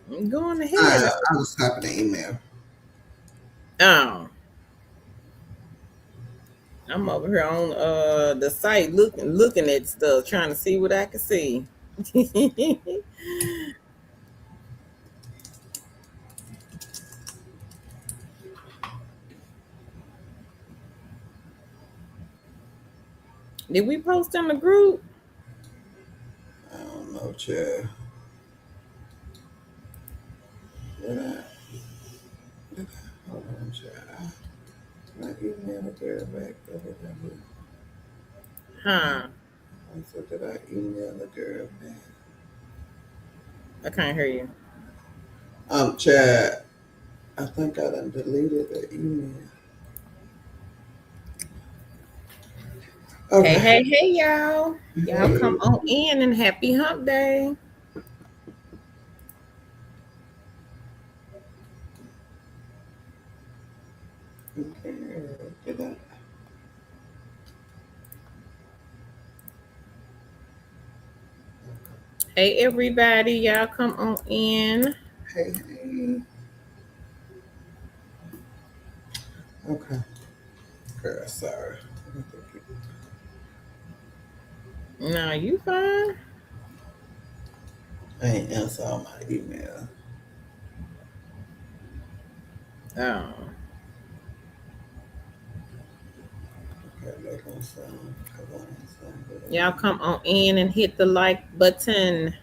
Go on ahead. I was typing an email. Oh, I'm over here on the site looking at stuff, trying to see what I can see. Did we post in the group? I don't know, child. Did I? Did I? Hold on, child. Did I email the girl back? Huh? I said, did I email the girl back? I can't hear you. Chad, I think I done deleted the email. Hey, Okay. hey, hey, y'all! Y'all come Hey. on in and happy Hump Day. Okay. Did I? Hey, everybody! Y'all come on in. Hey, hey. Okay. Girl, sorry. No, you fine. I ain't answer all my email. Oh, Okay, look on some. Cause I ain't y'all some. come on in and hit the like button.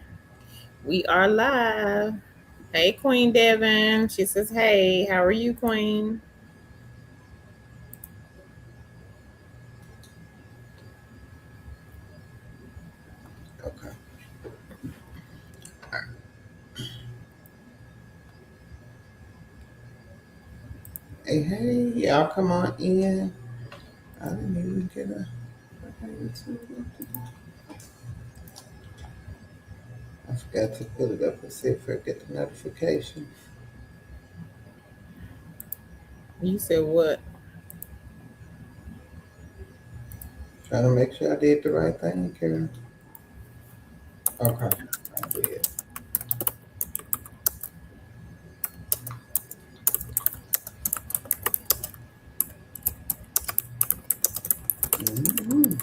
We are live. Hey, Queen Devin. She says, "Hey, how are you, Queen?" Okay. Hey, hey, y'all come on in. I didn't even get a. I forgot to put it up and see if I get the notification. You said what? Trying to make sure I did the right thing, Karen. Okay, I did. Mm-hmm.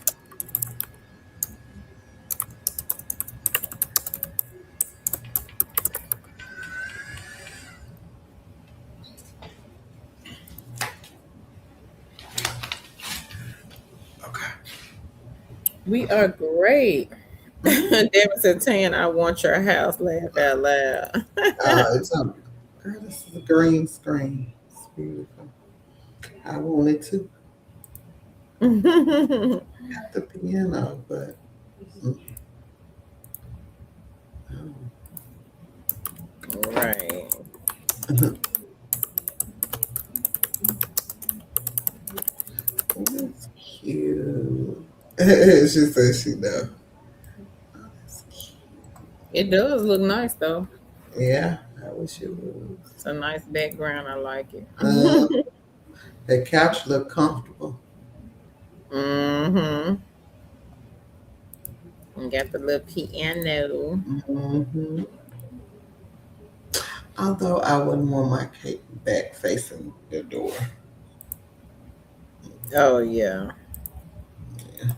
Okay. We are great. Devin said, "Tan, I want your house." Laugh out loud. It's on. Girl, this is a green screen. It's beautiful. I wanted to at the piano, but mm, Right. oh. That's cute. She said she know. Oh, that's It does look nice though. cute. Yeah, I wish it would. It's a nice background. I like it. Uh, the couch look comfortable. Mm-hmm. And got the little piano. Hmm. Although I wouldn't want my cake back facing the door. Oh yeah. Yeah.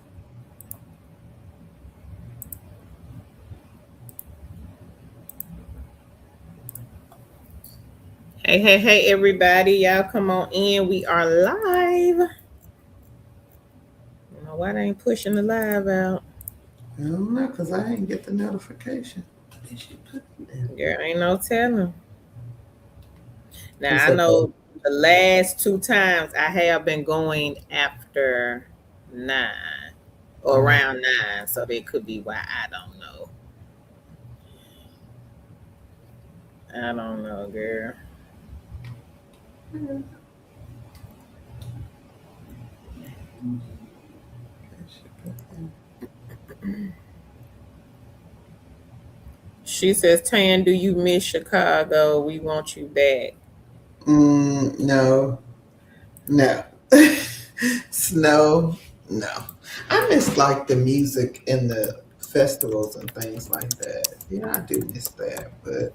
Hey, hey, hey, everybody! Y'all come on in. We are live. I don't know why they ain't pushing the live out. I don't know, because I didn't get the notification. What did she put in there? There ain't no telling. You Now I said know both. the last two times I have been going after 9 or Oh, around 9, so that could be why I don't know. I don't know, girl. she put in. She says, "Tan, do you miss Chicago? We want you back." No, no. Snow, no. I miss like the music and the festivals and things like that. Yeah, I do miss that, but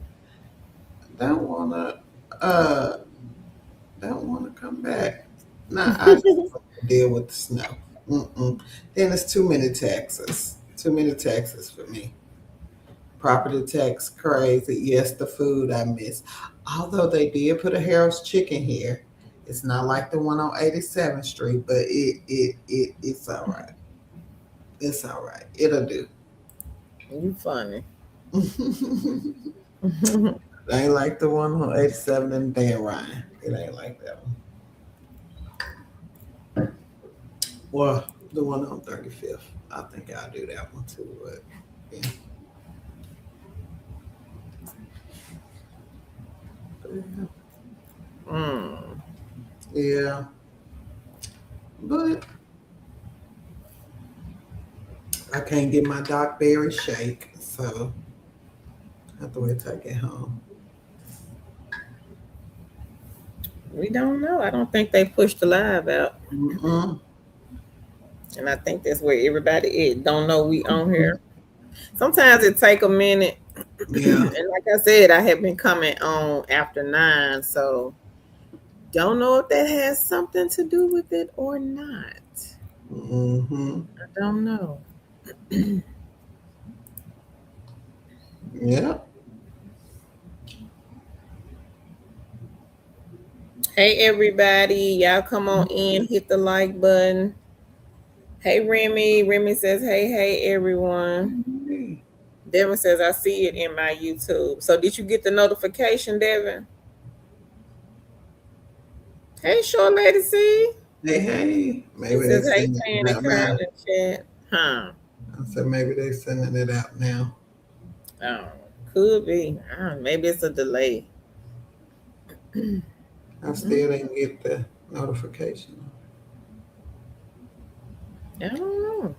don't wanna uh don't wanna come back. Nah, I don't wanna deal with the snow. Mm-mm. Then it's too many taxes. Too many taxes for me. Property tax crazy. Yes, the food I miss. Although they did put a Harold's Chicken here. It's not like the one on 87th Street, but it's all right. It's all right. It'll do. You funny. It ain't like the one on 87 and Dan Ryan. It ain't like that one. Well, the one on 35th. I think I'll do that one too. But yeah. Mm. Yeah. But I can't get my Doc Berry shake, so I have to wait till I get home. We don't know. I don't think they pushed the live out. Mm-mm. And I think that's where everybody is. Don't know we on here. Sometimes it take a minute. Yeah. And like I said, I have been coming on after 9, so don't know if that has something to do with it or not. Mm-hmm. I don't know. Yeah. Hey everybody, y'all come on in, hit the like button. Hey Remy. Remy says, hey everyone. Devin says, I see it in my YouTube. So did you get the notification, Devin? Hey, short lady, see? Hey. She Maybe they says, hey, sending Pan it and out Carl now. in chat. Huh. I said maybe they sending it out now. Oh, could be. Maybe it's a delay. I still didn't get the notification. I don't know.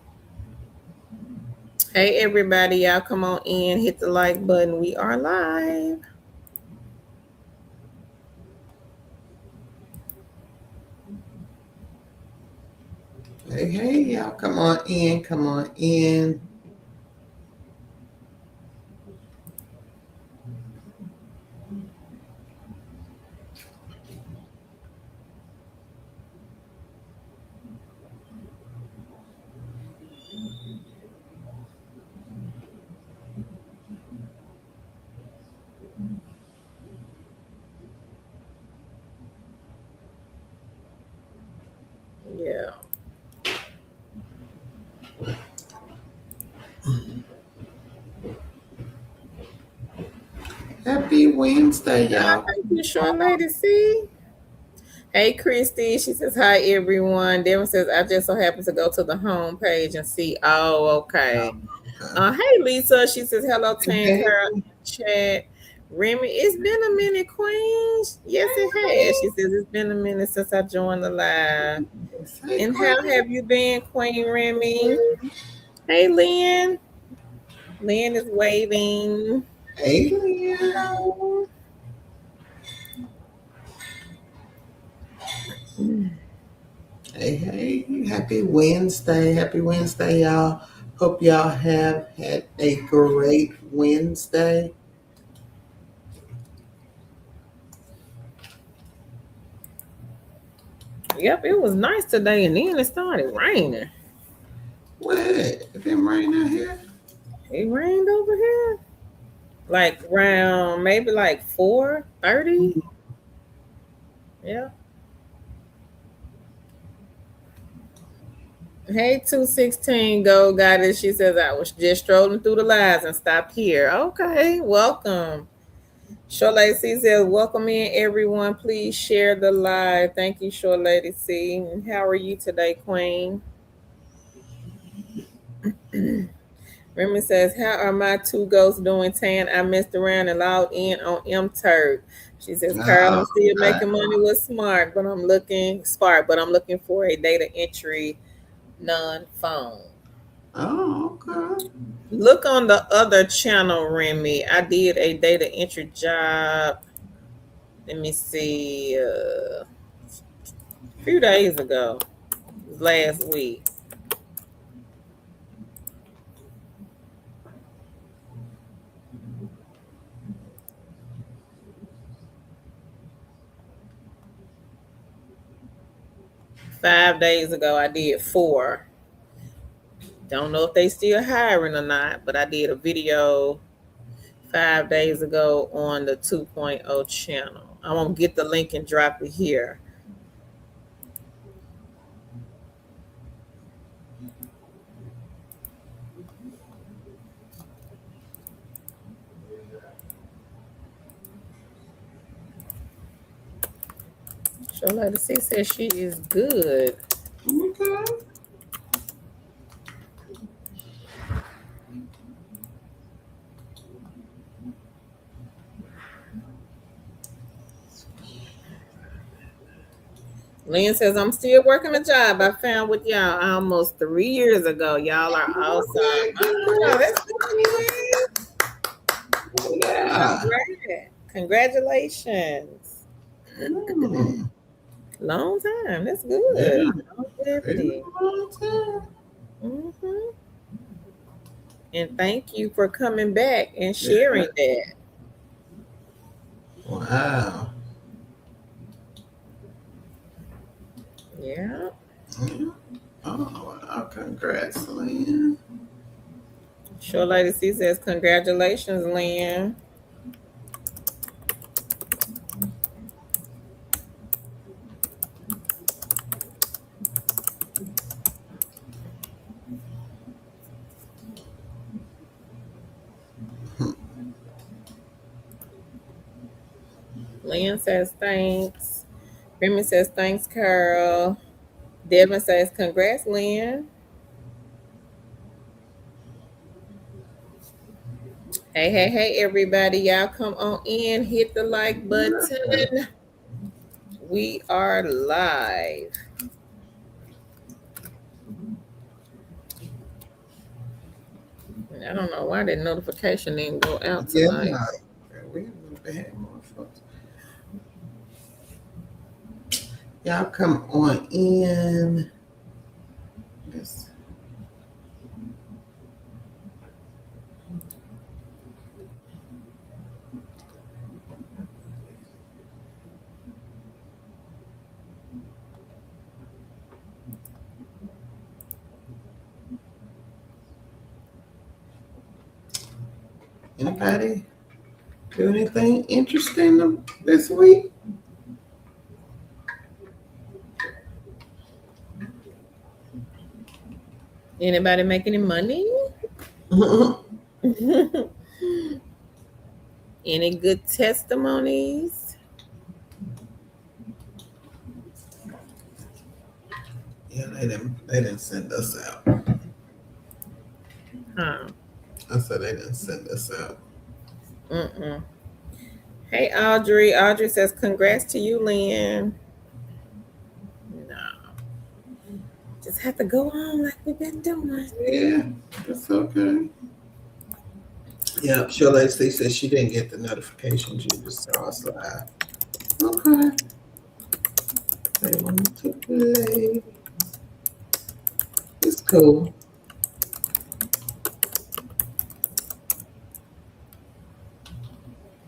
Hey, everybody, y'all come on in, hit the like button. We are live. Hey, y'all, come on in, come on in. Yeah. Happy Wednesday, y'all. Thank you, short lady, see? Hey, Christy. She says, hi, everyone. Devin says, I just so happen to go to the home page and see. Oh, okay. Hey, Lisa. She says, hello, Tan Hey, Carl in chat. Remy, it's been a minute, Queen. Yes, it has. She says, it's been a minute since I joined the live. hey, And how Queen. have you been, Queen Remy? Hey, Lynn. Lynn is waving. Hey, Leah. Hello. Hey, happy Wednesday. Happy Wednesday, y'all. Hope y'all have had a great Wednesday. Yep, it was nice today, and then it started raining. What? It been raining out here? It rained over here. Like around maybe like 4:30. Yeah. Hey, 216 Go got it. She says I was just strolling through the lives and stopped here. Okay, welcome. Short Lady C says, welcome in everyone. Please share the live. Thank you, Short Lady C. And how are you today, Queen? Remy says, how are my two ghosts doing, Tan? I messed around and logged in on M-Turk. She says, Carl, Oh, I'm still okay. making money with but I'm looking for a data entry non-phone. Oh, okay. Look on the other channel, Remy. I did a data entry job. Let me see. A few days ago, last week. 5 days ago, I did 4. Don't know if they still hiring or not, but I did a video 5 days ago on the 2.0 channel. I won't get the link and drop it here. Show Lady C says she is good. Okay. Lynn says, I'm still working a job I found with y'all almost 3 years ago. Y'all are awesome. Okay, Oh, congrats. that's good. Yeah. Congratulations. Mm. Long time. That's Yeah. good. Very Longevity. long time. Hmm. And thank you for coming back and Yeah. sharing that. Wow. Yeah. Yeah. Oh, wow. Congrats, Lynn. Sure Lady C says, congratulations, Lynn. Lynn says, thanks. Remy says, thanks, Carol. Devin says, congrats, Lynn. Hey, hey, hey, everybody. Y'all come on in, hit the like button. We are live. I don't know why that notification didn't go out Yeah. tonight. We had more folks. Y'all come on in. Yes. Anybody do anything interesting this week? Anybody make any money? Any good testimonies? Yeah, they didn't send us out. Huh. I said they didn't send us out. Mm-mm. Hey, Audrey. Audrey says, congrats to you, Lynn. No. Just have to go on like we've been doing. Yeah, it's okay. Yeah, Shirley said she didn't get the notifications. You just saw us live. Okay. They wanted to play. It's cool.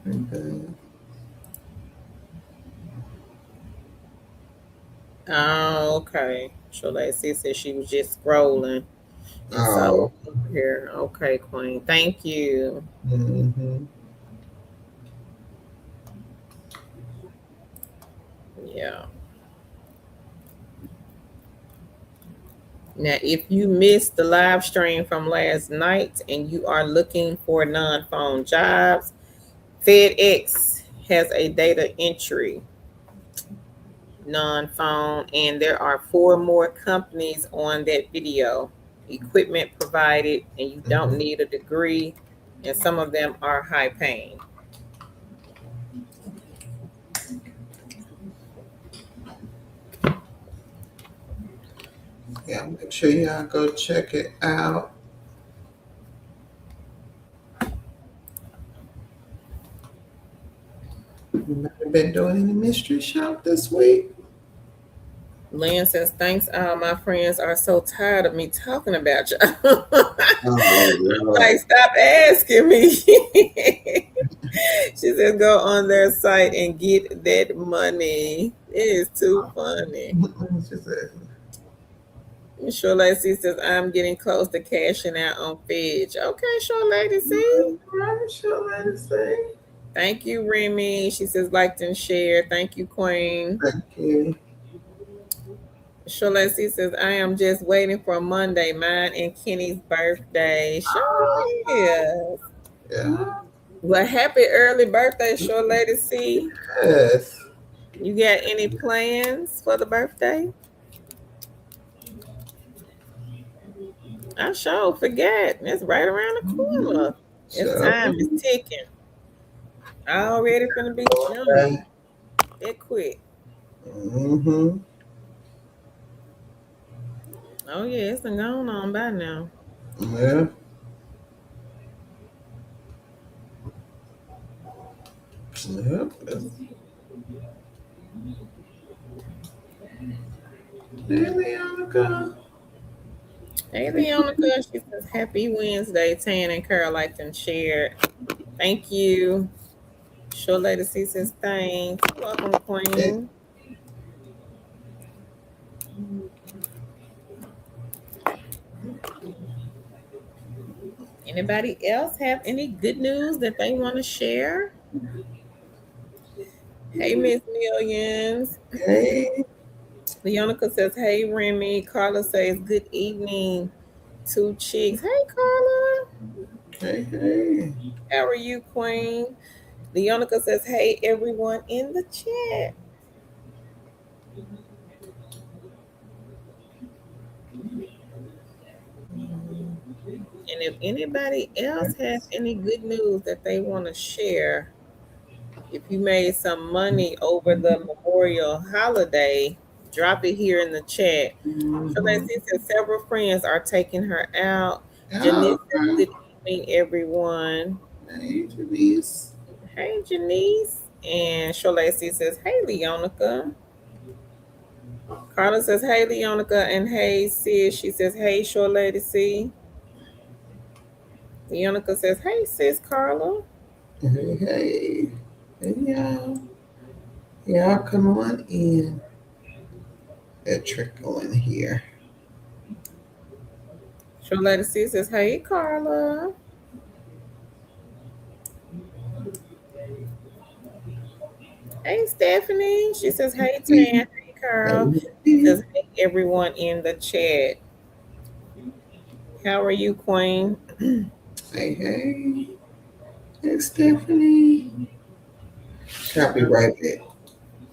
Okay. Oh, okay. Shalacy said she was just scrolling and saw Oh. it over here. Okay, Queen. Thank you. Mm-hmm. Yeah. Now, if you missed the live stream from last night and you are looking for non-phone jobs, FedEx has a data entry non-phone, and there are 4 more companies on that video. Equipment provided, and you don't need a degree, and some of them are high paying. Yeah, make sure y'all go check it out. You might have been doing any mystery shop this week. Lynn says, thanks, all my friends are so tired of me talking about you. Oh, Lord. Like, stop asking me. She says, go on their site and get that money. It is too funny. She said, Sure Lady says, I'm getting close to cashing out on Fidge. Okay, Sure Lady, see? Right, sure, let it say. Thank you, Remy. She says, liked and share. Thank you, Queen. Thank you. Sure Lady says, I am just waiting for Monday, mine and Kenny's birthday. Sure is. Yeah. Well, happy early birthday, Sure Lady C. Yes. You got any plans for the birthday? I sure forget. It's right around the Mm-hmm. corner. It's So, time is ticking. Already finna be June. right. That quick. Mm-hmm. Oh yeah, it's been going on by now. Yeah. Yep. Hey, Leonica. Hey Leonica, she says happy Wednesday. Tan and Carol liked and shared. Thank you. Sure Lady C says thanks. Welcome, Hey, Queen. Anybody else have any good news that they want to share? Hey Miss Millions. hey, Leonica says, hey Remy. Carla says, good evening. Two chicks. Hey Carla. hey, hey. How are you, Queen? Leonica says, hey everyone in the chat. And if anybody else has any good news that they want to share, if you made some money over the Memorial holiday, drop it here in the chat. So let's Mm-hmm. see, since several friends are taking her out. Janice says, Okay. good evening, everyone. Hey, Denise. Hey, Janice. And Sholacy says, hey, Leonica. Carla says, hey, Leonica. And hey, sis. She says, hey, Short Lady C. Leonica says, hey, sis, Carla. Hey, hey. Hey, y'all. Y'all come on in. That trickle in here. Short Lady C says, hey, Carla. Hey, Stephanie. She says, hey, Tan. Hey, Carl. She Hey, says, hey, everyone in the chat. How are you, Queen? hey, hey. Hey, Stephanie. Copy right there.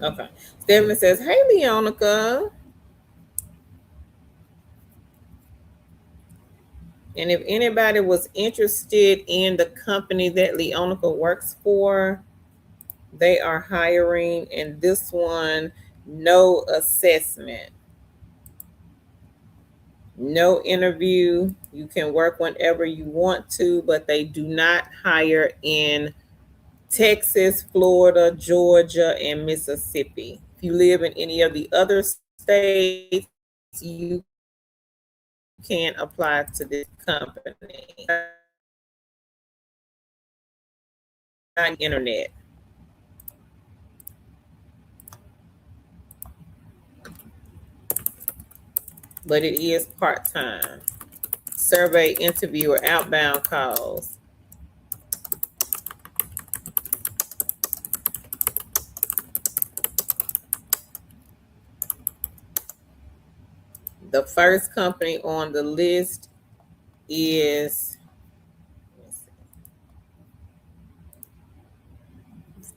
Okay. Stephanie says, hey, Leonica. And if anybody was interested in the company that Leonica works for, they are hiring. And this one, no assessment, no interview. You can work whenever you want to, but they do not hire in Texas, Florida, Georgia, and Mississippi. If you live in any of the other states, you can apply to this company. Not internet, but it is part time. Survey, interview, or outbound calls. The first company on the list is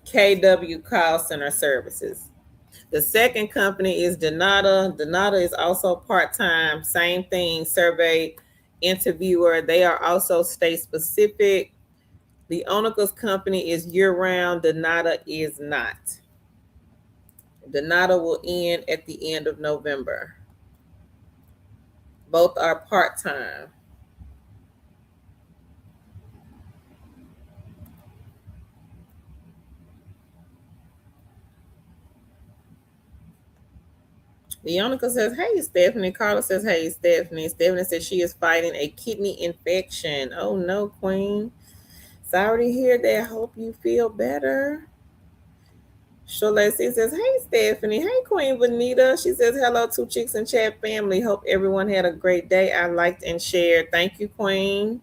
KW Call Center Services. The second company is Donata. Donata is also part time, same thing, survey interviewer. They are also state specific. The Onica's company is year round, Donata is not. Donata will end at the end of November. Both are part time. Leonica says, hey, Stephanie. Carla says, hey, Stephanie. Stephanie says she is fighting a kidney infection. Oh, no, Queen. Sorry to hear that. Hope you feel better. Lacey says, "Hey Stephanie, hey Queen Vanita." She says, "Hello, two chicks and chat family. Hope everyone had a great day. I liked and shared. Thank you, Queen."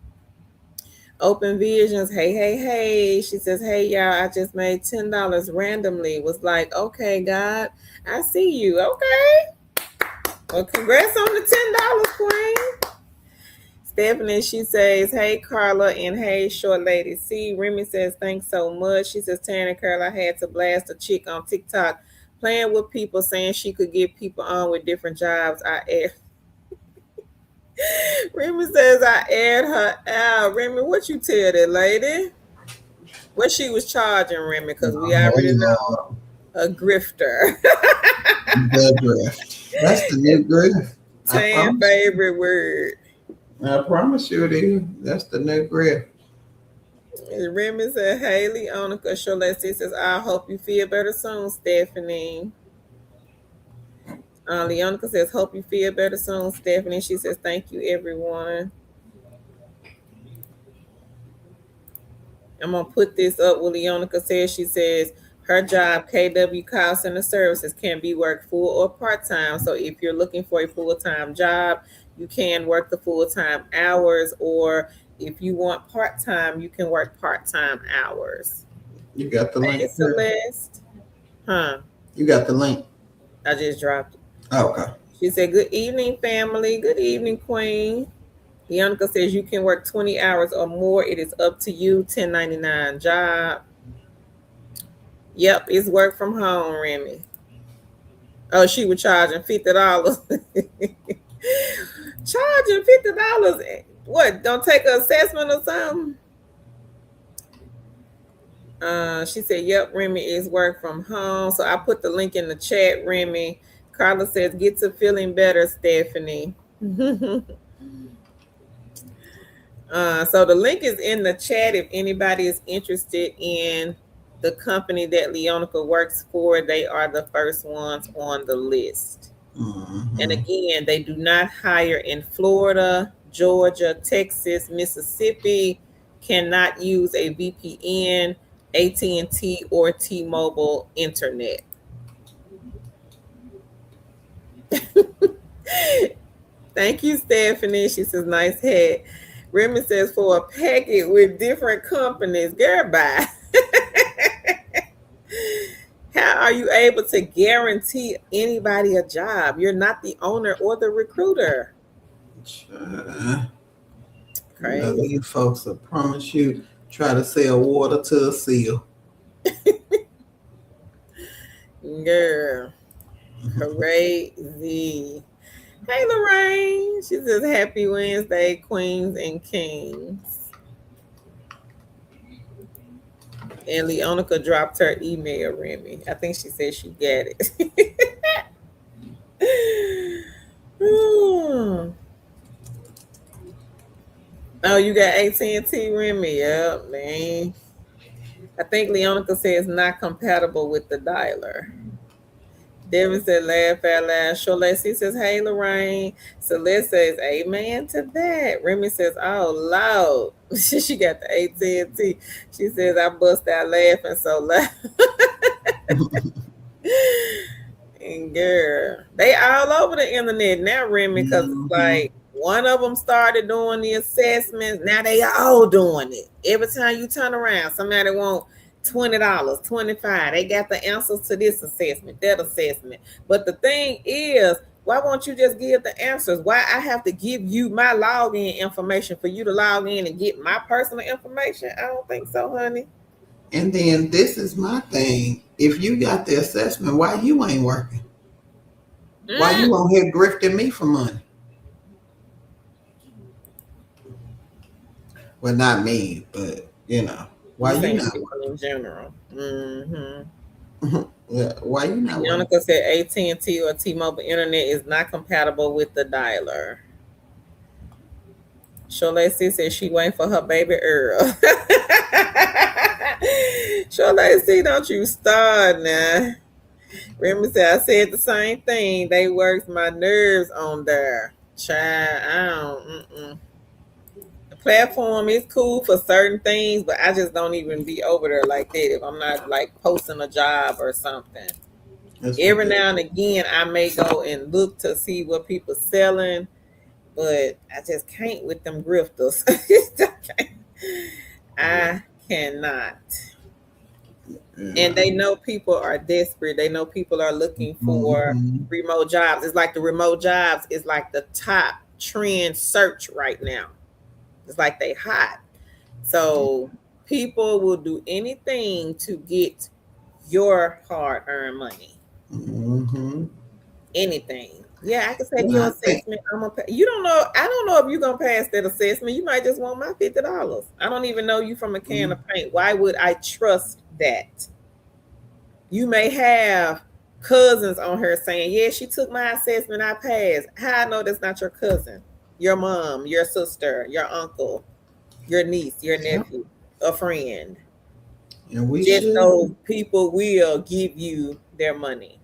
Open Visions, hey, hey, hey. She says, "Hey y'all, I just made $10 randomly." Was like, "Okay, God, I see you." Okay. Well, congrats on the $10, Queen. Stephanie, she says, "Hey Carla and hey short lady C." Remy says, "Thanks so much." She says, "Taryn and Carla, I had to blast a chick on TikTok playing with people saying she could get people on with different jobs. I add Remy says I add her out. Remy, what you tell that lady? What she was charging, Remy, because we Oh already know Lord, a grifter. the grift. That's the new grift. I Tan promise. favorite word. I promise you it is. That's the new grift. Remy said, "Haley, Onika, Sholessi says, I hope you feel better soon, Stephanie." Leonica says, "Hope you feel better soon, Stephanie." She says, "Thank you, everyone." I'm going to put this up what Leonica says. She says, her job, KW Call Center Services, can be worked full or part-time. So if you're looking for a full-time job, you can work the full-time hours, or if you want part-time, you can work part-time hours. You got the Hey, link there. Celeste. Huh? You got the link. I just dropped it. Oh, okay. She said, "Good evening, family. Good evening, Queen." Bianca says you can work 20 hours or more. It is up to you. 1099 job. Yep, it's work from home, Remy. Oh, she was charging $50. Charging $50. What? Don't take an assessment or something? She said, "Yep, Remy is work from home." So I put the link in the chat, Remy. Carla says, "Get to feeling better, Stephanie." So the link is in the chat if anybody is interested in the company that Leonica works for. They are the first ones on the list. And Mm-hmm. again, they do not hire in Florida, Georgia, Texas, Mississippi. Cannot use a VPN, AT&T, or T-Mobile internet. Thank you, Stephanie. She says, "Nice hat." Remy says, "For a packet with different companies, girl, bye." How are you able to guarantee anybody a job? You're not the owner or the recruiter. You know, Crazy. these folks will promise you try to sell water to a seal. Girl, crazy. Hey, Lorraine. She says, "Happy Wednesday, Queens and Kings." And Leonica dropped her email, Remy. I think she said she got it. Hmm. Oh, you got AT&T, Remy? Yep, man. I think Leonica says not compatible with the dialer. Devin said, "Laugh out loud." Sholesi says, "Hey, Lorraine." Celeste says, "Amen to that." Remy says, "Oh, Lord." She got the AT&T. She says, "I bust out laughing so loud." And girl, they all over the internet now, Remy, because it's Mm-hmm. like one of them started doing the assessments. Now they all doing it. Every time you turn around, somebody want $20, 25. They got the answers to this assessment, that assessment. But the thing is, why won't you just give the answers? Why I have to give you my login information for you to log in and get my personal information? I don't think so, honey. And then this is my thing. If you got the assessment, why you ain't working? Why Mm. you on here grifting me for money? Well, not me, but you know, why You you saying not people in general. Mm-hmm. working? Yeah, why you not working? Monica said AT&T or T-Mobile internet is not compatible with the dialer. Sholesi said she waiting for her baby Earl. Sholesi, don't you start now. Remy said, "I said the same thing. They worked my nerves on there. Child, I don't, platform is cool for certain things, but I just don't even be over there like that if I'm not like posting a job or something. That's Every ridiculous. now and again, I may go and look to see what people selling, but I just can't with them grifters. I cannot. And Yeah. they know people are desperate. They know people are looking for Hmm. remote jobs. It's like the remote jobs is like the top trend search right now. It's like they hot. So people will do anything to get your hard earned money. Hmm. Anything. Yeah, I can take Well, your I think. assessment. I'm gonna. You don't know. I don't know if you're gonna pass that assessment. You might just want my $50. I don't even know you from a can of paint. Why would I trust that? You may have cousins on her saying, "Yeah, she took my assessment. I passed." How I know that's not your cousin, your mom, your sister, your uncle, your niece, your Yep. nephew, a friend. And we Just should. know people will give you their money.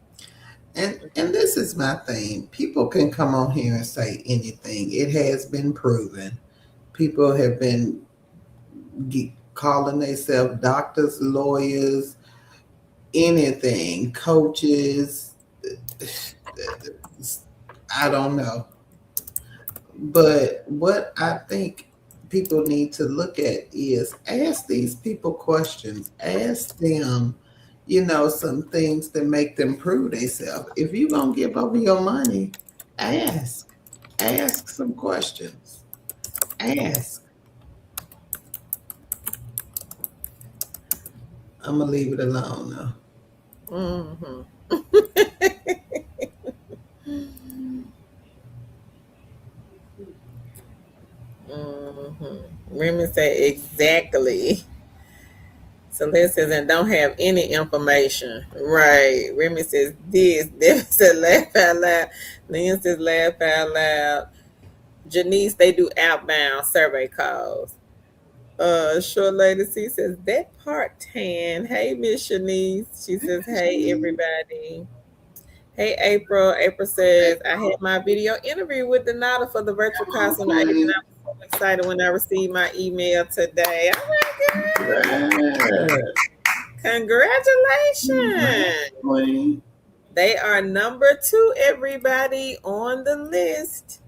And this is my thing. People can come on here and say anything. It has been proven. People have been calling themselves doctors, lawyers, anything, coaches. I don't know. But what I think people need to look at is ask these people questions. Ask them, some things that make them prove themselves. If you're going to give over your money, ask. Ask some questions. Ask. I'm going to leave it alone now. Mm-hmm. Mm-hmm. Women say exactly. Celeste says, and don't have any information. Right. Remy says this. Devin says laugh out loud. Lynn says laugh out loud. Janice, they do outbound survey calls. Short lady C says that part tan. Hey Miss Shanice. She says, hey everybody. Hey April. April says, I had my video interview with Donata for the virtual customer agent. I was so excited when I received my email today. All right, girl. Right. Right, Congratulations. Queen. They are number two, everybody, on the list.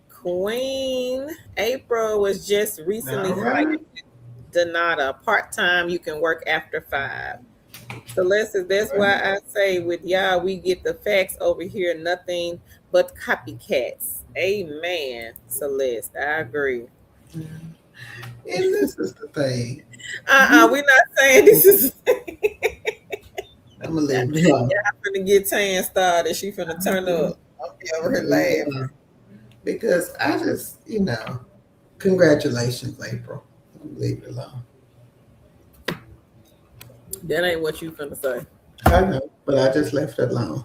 Queen April was just recently All hired. right. Donata, part time, you can work after 5. Celeste, that's why I say with y'all, we get the facts over here, nothing but copycats. Amen, Celeste. I agree. And this is the thing. We're You, not saying this is. I'm gonna leave it alone. Y'all finna get Tan started. She finna turn up. I'll be I'm over gonna here leave it laughing. alone because I just, congratulations, April. I'm gonna leave it alone. That ain't what you finna say. I know, but I just left it alone.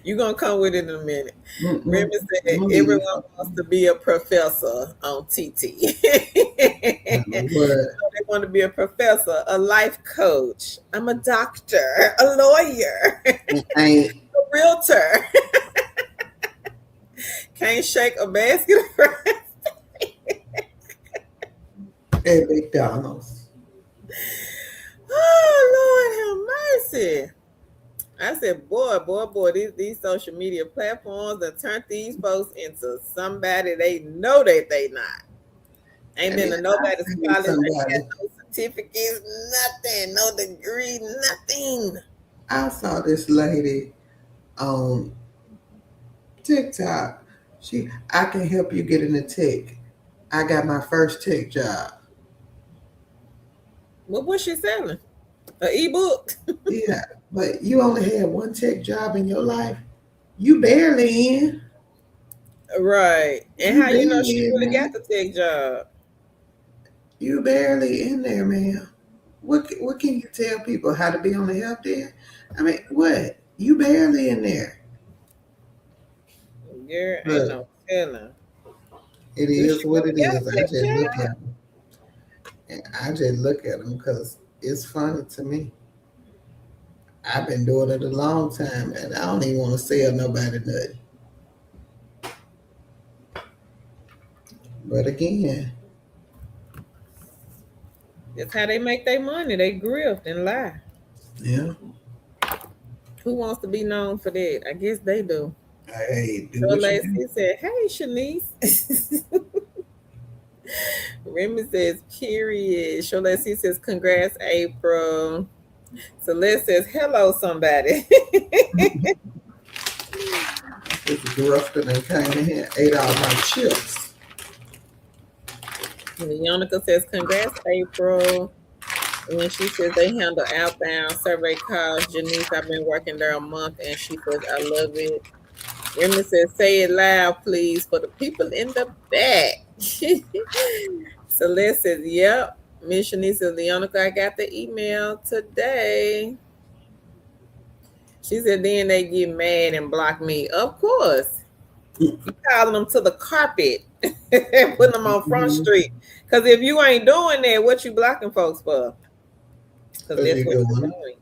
You gonna come with it in a minute. Mm-mm. Remy I'm said gonna leave everyone it wants to be a professor on TT. alone. What? They want to be a professor, a life coach. I'm a doctor, a lawyer, a I ain't realtor. Can't shake a basket. at McDonald's. Oh Lord, have mercy. I said, boy, these social media platforms have turned these folks into somebody they know that they not. Ain't And been then to I nobody's seen college, ain't got somebody. no certificates, nothing, no degree, nothing. I saw this lady on TikTok. I can help you get in the tech. I got my first tech job. What was she selling? An ebook? Yeah, but you only had one tech job in your life. You barely in. Right. And You how you know she barely in really got there. the tech job? You barely in there, man. What can you tell people how to be on the help there? I mean, what? You barely in there. Girl, ain't But no telling. it Do is she what really it got a is. I tech just look job? at them. And I just look at them because it's funny to me. I've been doing it a long time, and I don't even want to sell nobody nothing. But again, That's how they make their money. They grift and lie. yeah, Who wants to be known for that? I guess they do. hey, do So what you do. Lacey said, "Hey, Shanice." Remy says, "Period." Sholesi says, "Congrats, April." Celeste says, "Hello, somebody." This grufted and came in here and ate all my chips. Leonica says, "Congrats, April." And she says they handle outbound survey calls. Janice, I've been working there a month, and she says, "I love it." Remy says, "Say it loud, please, for the people in the back." Celeste says, "Yep." Miss Shanice says, "Leonica, I got the email today." She said, "Then they get mad and block me." Of course. You calling them to the carpet and putting them on Front Mm-hmm. Street. Because if you ain't doing that, what you blocking folks for? Because Because that's you're what you're doing it. doing.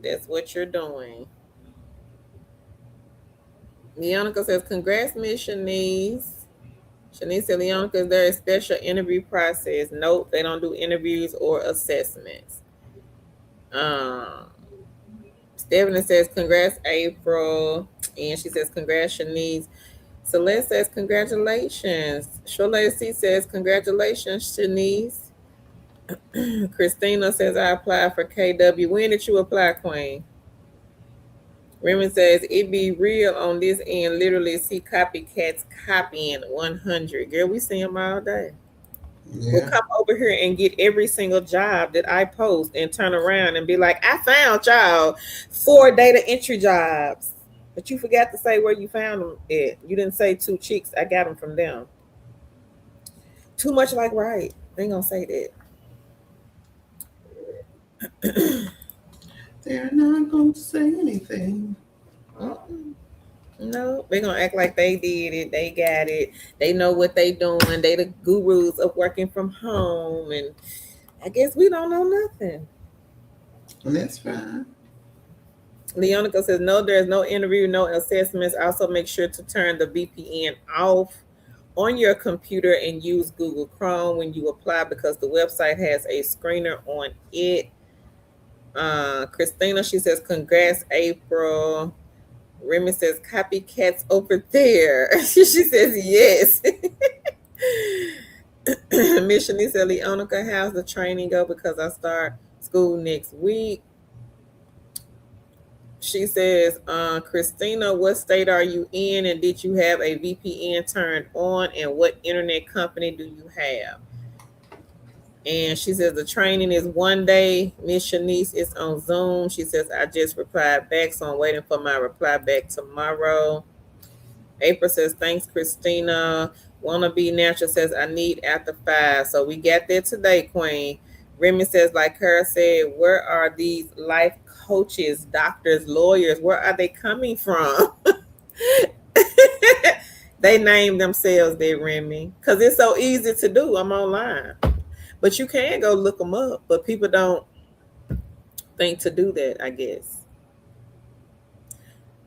That's what you're doing. Leonica says, "Congrats, Miss Shanice." Shanice said, "Leonica, is there a special interview process?" Nope, they don't do interviews or assessments. Um, Stephanie says, "Congrats, April." And she says, "Congrats, Shanice." Celeste says, "Congratulations." Shola C says, "Congratulations, Shanice." Christina says, "I applied for KW. When did you apply, Queen?" Raymond says, "It be real on this end. Literally see copycats copying 100. Girl, we see them all day. Will Yeah. come over here and get every single job that I post and turn around and be like, I found y'all 4 data entry jobs. But you forgot to say where you found them at. You didn't say 2 chicks. I got them from them. Too much like right. They ain't gonna say that. They're not going to say anything. Mm-mm. No, they're gonna act like they did it, they got it, they know what they doing, they the gurus of working from home, and I guess we don't know nothing. And that's fine. Leonica says, "No, there's no interview, no assessments. Also, make sure to turn the VPN off on your computer and use Google Chrome when you apply because the website has a screener on it." Christina, she says, "Congrats, April." Remy says, "Copycats over there." She says, "Yes." Miss Shanice said, "Leonica, how's the training go? Because I start school next week." She says, "Christina, what state are you in? And did you have a VPN turned on? And what internet company do you have?" And she says, "The training is 1 day. Miss Shanice is on Zoom." She says, "I just replied back, so I'm waiting for my reply back tomorrow." April says, "Thanks, Christina." Wanna Be Natural says, "I need after 5." So we got there today, Queen. Remy says, like her said, "Where are these life coaches, doctors, lawyers? Where are they coming from?" They name themselves there, Remy. Because it's so easy to do. I'm online. But you can go look them up. But people don't think to do that, I guess.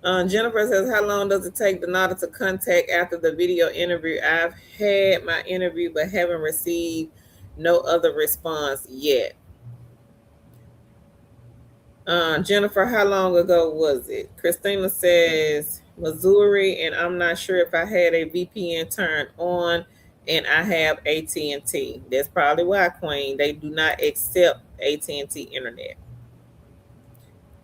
Jennifer says, "How long does it take Donata to contact after the video interview? I've had my interview but haven't received no other response yet." Jennifer, how long ago was it? Christina says, "Missouri, and I'm not sure if I had a VPN turned on and I have AT&T. That's probably why, Queen. They do not accept AT&T internet."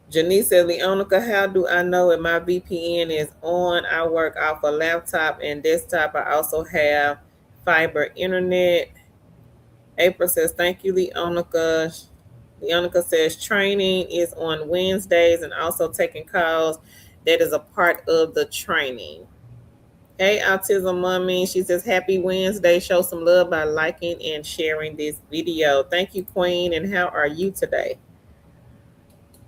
Janice said, "Leonica, how do I know if my VPN is on? I work off a laptop and desktop. I also have fiber internet." April says, "Thank you, Leonica." Leonica says, "Training is on Wednesdays and also taking calls. That is a part of the training." Hey, Autism Mommy. She says, "Happy Wednesday. Show some love by liking and sharing this video." Thank you, Queen. And how are you today?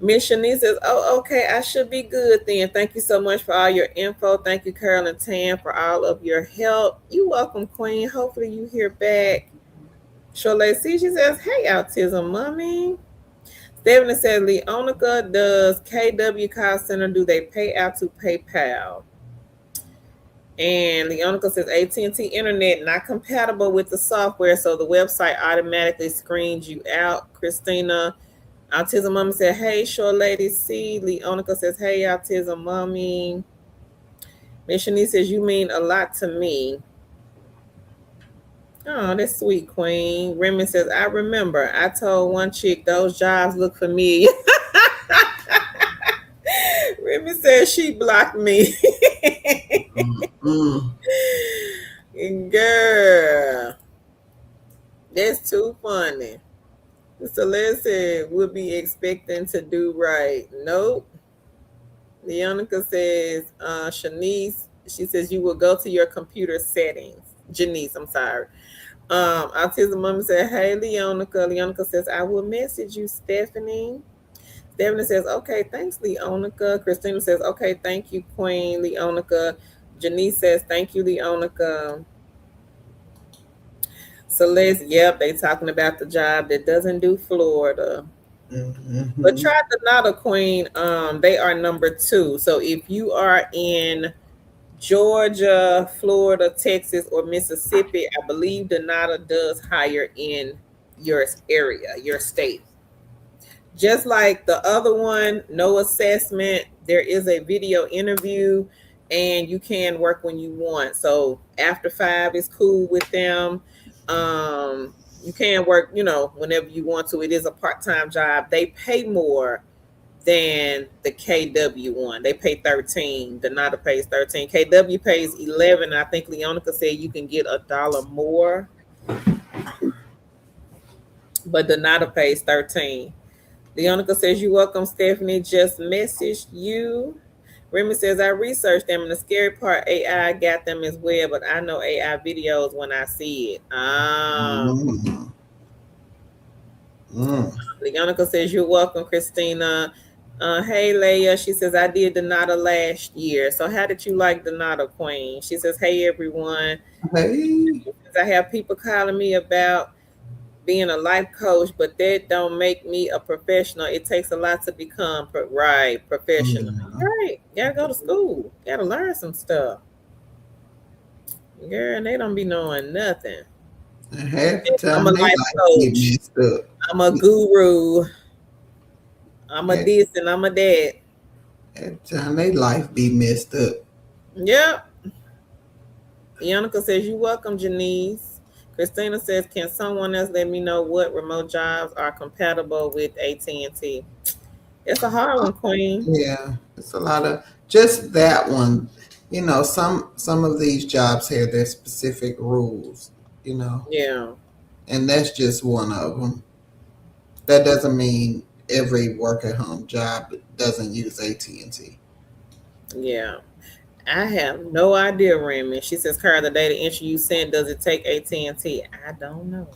Miss Shanice says, "Oh, okay, I should be good then. Thank you so much for all your info. Thank you, Carol and Tam, for all of your help." You welcome, Queen. Hopefully you hear back. Shola C, she says, "Hey, Autism Mommy." Stephanie says, "Leonica, does KW Call Center, do they pay out to PayPal?" And Leonica says AT&T internet not compatible with the software, so the website automatically screens you out. Christina, Autism Mommy said, hey, short lady C. Leonica says, hey, Autism Mommy. Miss Shanice says, you mean a lot to me. Oh, that's sweet, Queen. Remy says, I remember. I told one chick those jobs look familiar. Remy says she blocked me. Mm. Girl, that's too funny. Celeste said, we'll be expecting to do right. Nope. Leonica says, Shanice, she says, you will go to your computer settings. Janice, I'm sorry. Autism Mama said, hey, Leonica. Leonica says, I will message you, Stephanie. Stephanie says, okay, thanks, Leonica. Christina says, okay, thank you, Queen Leonica. Janice says, thank you, Leonica. Celeste, yep, they talking about the job that doesn't do Florida. But Mm-hmm. try the Nada Queen. They are number 2. So if you are in Georgia, Florida, Texas, or Mississippi, I believe Donata does hire in your area, your state. Just like the other one, no assessment. There is a video interview, and you can work when you want. So after 5 is cool with them. You can work, whenever you want to. It is a part-time job. They pay more than the KW one. They pay 13. Donata pays 13. KW pays 11. I think Leonica said you can get $1 more, but Donata pays 13. Leonica says, you're welcome, Stephanie. Just messaged you. Remy says, I researched them, and the scary part, AI got them as well, but I know AI videos when I see it. Mm. Mm. Leonica says, you're welcome, Christina. Hey, Leia. She says, I did Donata last year. So how did you like Donata, Queen? She says, hey, everyone. Hey. I have people calling me about being a life coach, but that don't make me a professional. It takes a lot to become professional. Yeah. Right. You gotta go to school. You gotta learn some stuff. Girl, they don't be knowing nothing. And half the I'm a time they life like get coach. messed up. I'm a guru. I'm a Half, this and I'm a that. half the time they life be messed up. Yep. Yannicka says, you welcome, Janice. Christina says, can someone else let me know what remote jobs are compatible with AT&T? It's a hard one, Queen. Yeah, it's a lot of just that one. Some of these jobs have their specific rules. You know, Yeah. and that's just one of them. That doesn't mean every work at home job doesn't use AT&T. Yeah. I have no idea, Remy. She says, Carl, the data entry you sent, does it take AT&T? I don't know.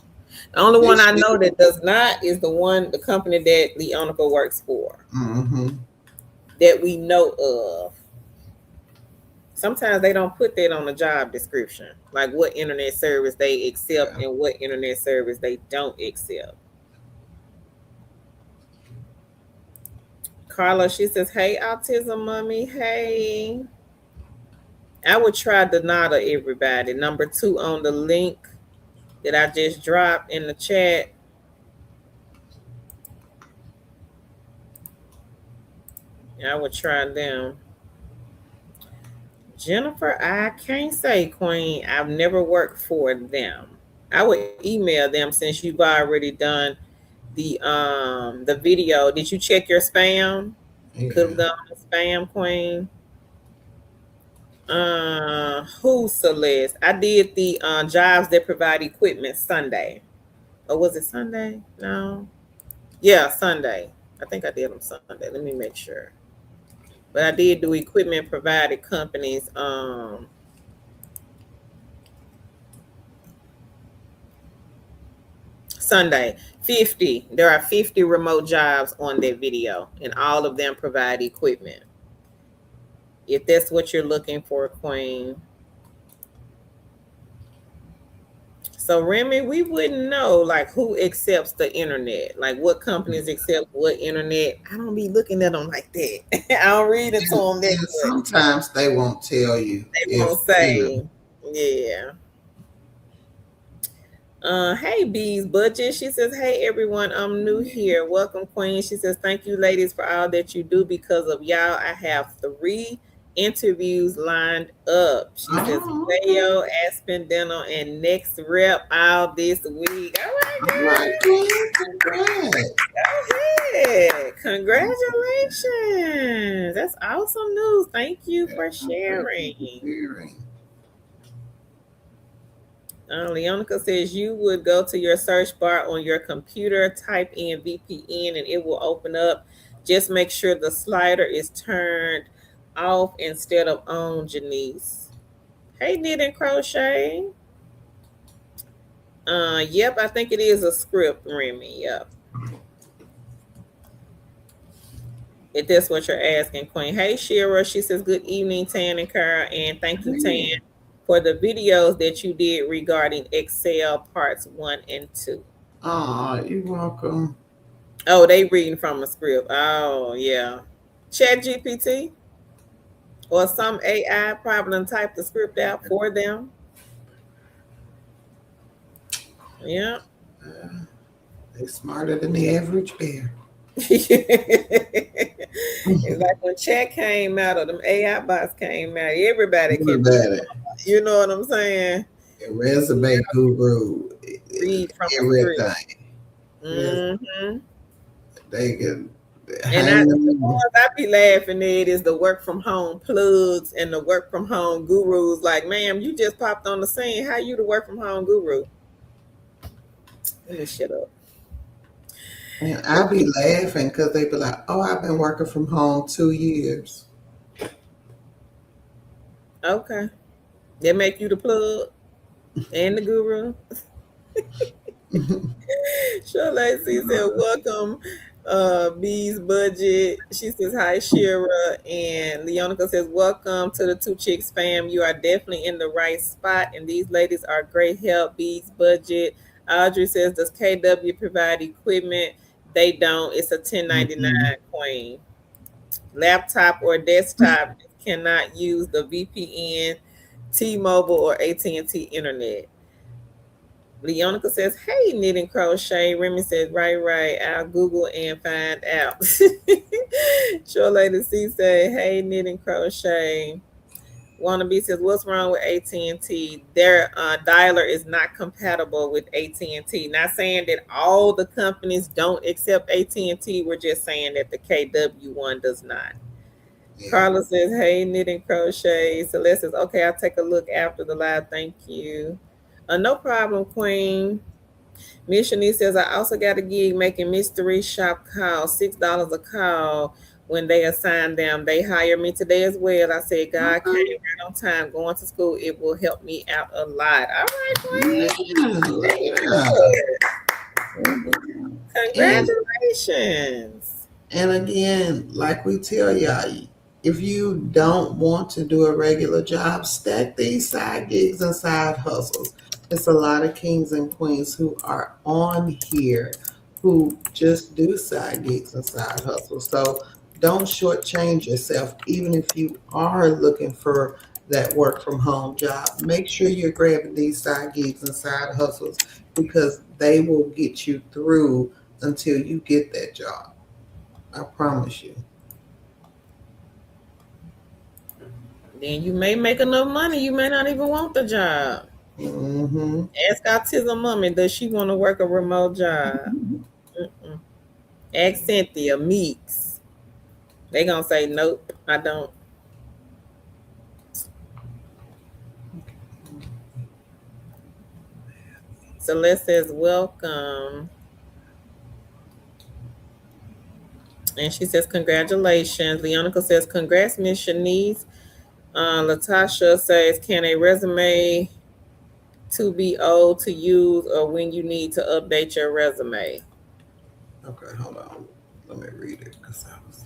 The only They one I should. know that does not is the company that Leonica works for, Mm-hmm. that we know of. Sometimes they don't put that on the job description, like what internet service they accept Yeah. and what internet service they don't accept. Carla, she says, hey, Autism Mommy, hey. I would try Donata, everybody. Number 2 on the link that I just dropped in the chat. I would try them. Jennifer, I can't say, Queen. I've never worked for them. I would email them since you've already done the video. Did you check your spam? Could have Yeah. gone to spam, Queen. Who, Celeste? I did the jobs that provide equipment Sunday. Or was it Sunday? No. Yeah, Sunday. I think I did them Sunday. Let me make sure. But I did do equipment provided companies Sunday. 50. There are 50 remote jobs on that video, and all of them provide equipment. If that's what you're looking for, Queen. So Remy, we wouldn't know like who accepts the internet, like what companies accept what internet. I don't be looking at them like that. I don't read it to them that And much. sometimes they won't tell you They if won't say, yeah. Hey Bees Budget. She says, hey everyone, I'm new here. Welcome, Queen. She says, thank you, ladies, for all that you do. Because of y'all, I have 3 interviews lined up. She says, Oh, okay. Mayo, Aspen Dental, and Next Rep all this week. All right, All right, girl. Queen. Congrats. Go ahead. Congratulations. That's awesome news. Thank you for Thank you sharing. for sharing. Leonica says you would go to your search bar on your computer, type in VPN, and it will open up. Just make sure the slider is turned off instead of on, Janice. Hey, knit and crochet. Yep, I think it is a script, Remy. Yep. If that's what you're asking, Queen. Hey, Shira. She says, good evening, Tan and Kara, and thank you, Tan, Yeah. for the videos that you did regarding Excel parts 1 and 2. Oh, you're welcome. Oh, they reading from a script. Oh, yeah. Chat GPT or some AI probably type the script out for them. Yeah. Uh, they're smarter than the average bear. It's like when chat came out or them AI bots came out, everybody What can about it? you know what I'm saying? A resume guru, Read from a script. everything. Res- Hmm. They can And hang the them. ones I be laughing at is the work from home plugs and the work from home gurus. Like, ma'am, you just popped on the scene. How you the work from home guru? Let me shut up. And I be laughing because they be like, "Oh, I've been working from home 2 years." Okay. They make you the plug and the guru. Sure, Lacey said, welcome, B's Budget. She says, hi, Shira. And Leonica says, welcome to the Two Chicks fam. You are definitely in the right spot. And these ladies are great help. B's Budget. Audrey says, does KW provide equipment? They don't. It's a 1099 Mhm. queen. Laptop or desktop cannot use the VPN, T-Mobile, or AT&T internet. Leonica says, hey, knit and crochet. Remy says, right, right. I'll Google and find out. Sure Lady C said, hey, knit and crochet. Wannabe says, what's wrong with AT&T? Their dialer is not compatible with AT&T. Not saying that all the companies don't accept AT&T. We're just saying that the KW one does not. Yeah. Carla says, hey, knit and crochet. Celeste says, okay, I'll take a look after the live. Thank you. No problem, Queen. Miss Shanice says, I also got a gig making mystery shop calls, $6 a call when they assign them. They hire me today as well. I said, God came Okay. right on time. Going to school, it will help me out a lot. All right, Yeah. Queen. Yeah. And Congratulations. And again, like we tell y'all, if you don't want to do a regular job, stack these side gigs and side hustles. It's a lot of kings and queens who are on here who just do side gigs and side hustles. So don't shortchange yourself, even if you are looking for that work from home job. Make sure you're grabbing these side gigs and side hustles because they will get you through until you get that job. I promise you. Then you may make enough money. You may not even want the job. Hmm. Ask Autism Mommy, does she want to work a remote job? Mm-mm. Ask Cynthia Meeks. They gonna say nope, I don't. Celeste says welcome, and she says congratulations. Leonica says congrats, Miss Shanice. Latasha says, can a resume to be old to use or when you need to update your resume? Okay, hold on. Let me read it because I was.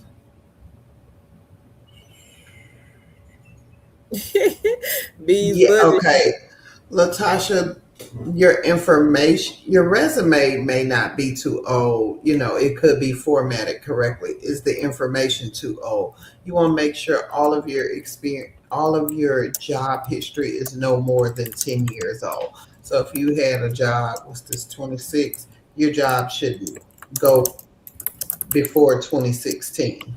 Bees Yeah, budget. okay. Latasha, your information, your resume may not be too old. It could be formatted correctly. Is the information too old? You want to make sure all of your experience, all of your job history is no more than 10 years old. So if you had a job, what's this, 26, your job shouldn't go before 2016.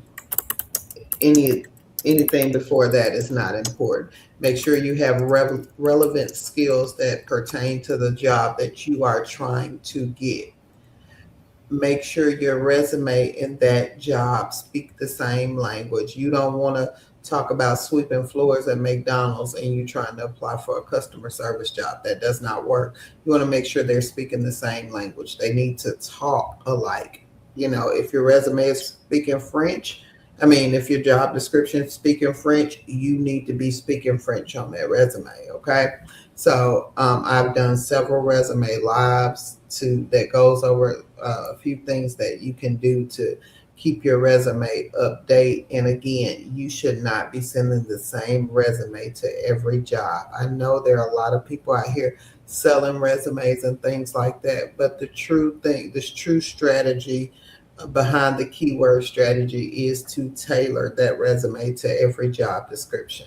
Anything before that is not important. Make sure you have relevant skills that pertain to the job that you are trying to get. Make sure your resume and that job speak the same language. You don't want to talk about sweeping floors at McDonald's and you're trying to apply for a customer service job. That does not work. You want to make sure they're speaking the same language. They need to talk alike. If your resume is speaking French, if your job description is speaking French, you need to be speaking French on that resume. Okay. So I've done several resume lives that goes over a few things that you can do to keep your resume update. And again, you should not be sending the same resume to every job. I know there are a lot of people out here selling resumes and things like that, but the true thing, this true strategy behind the keyword strategy is to tailor that resume to every job description.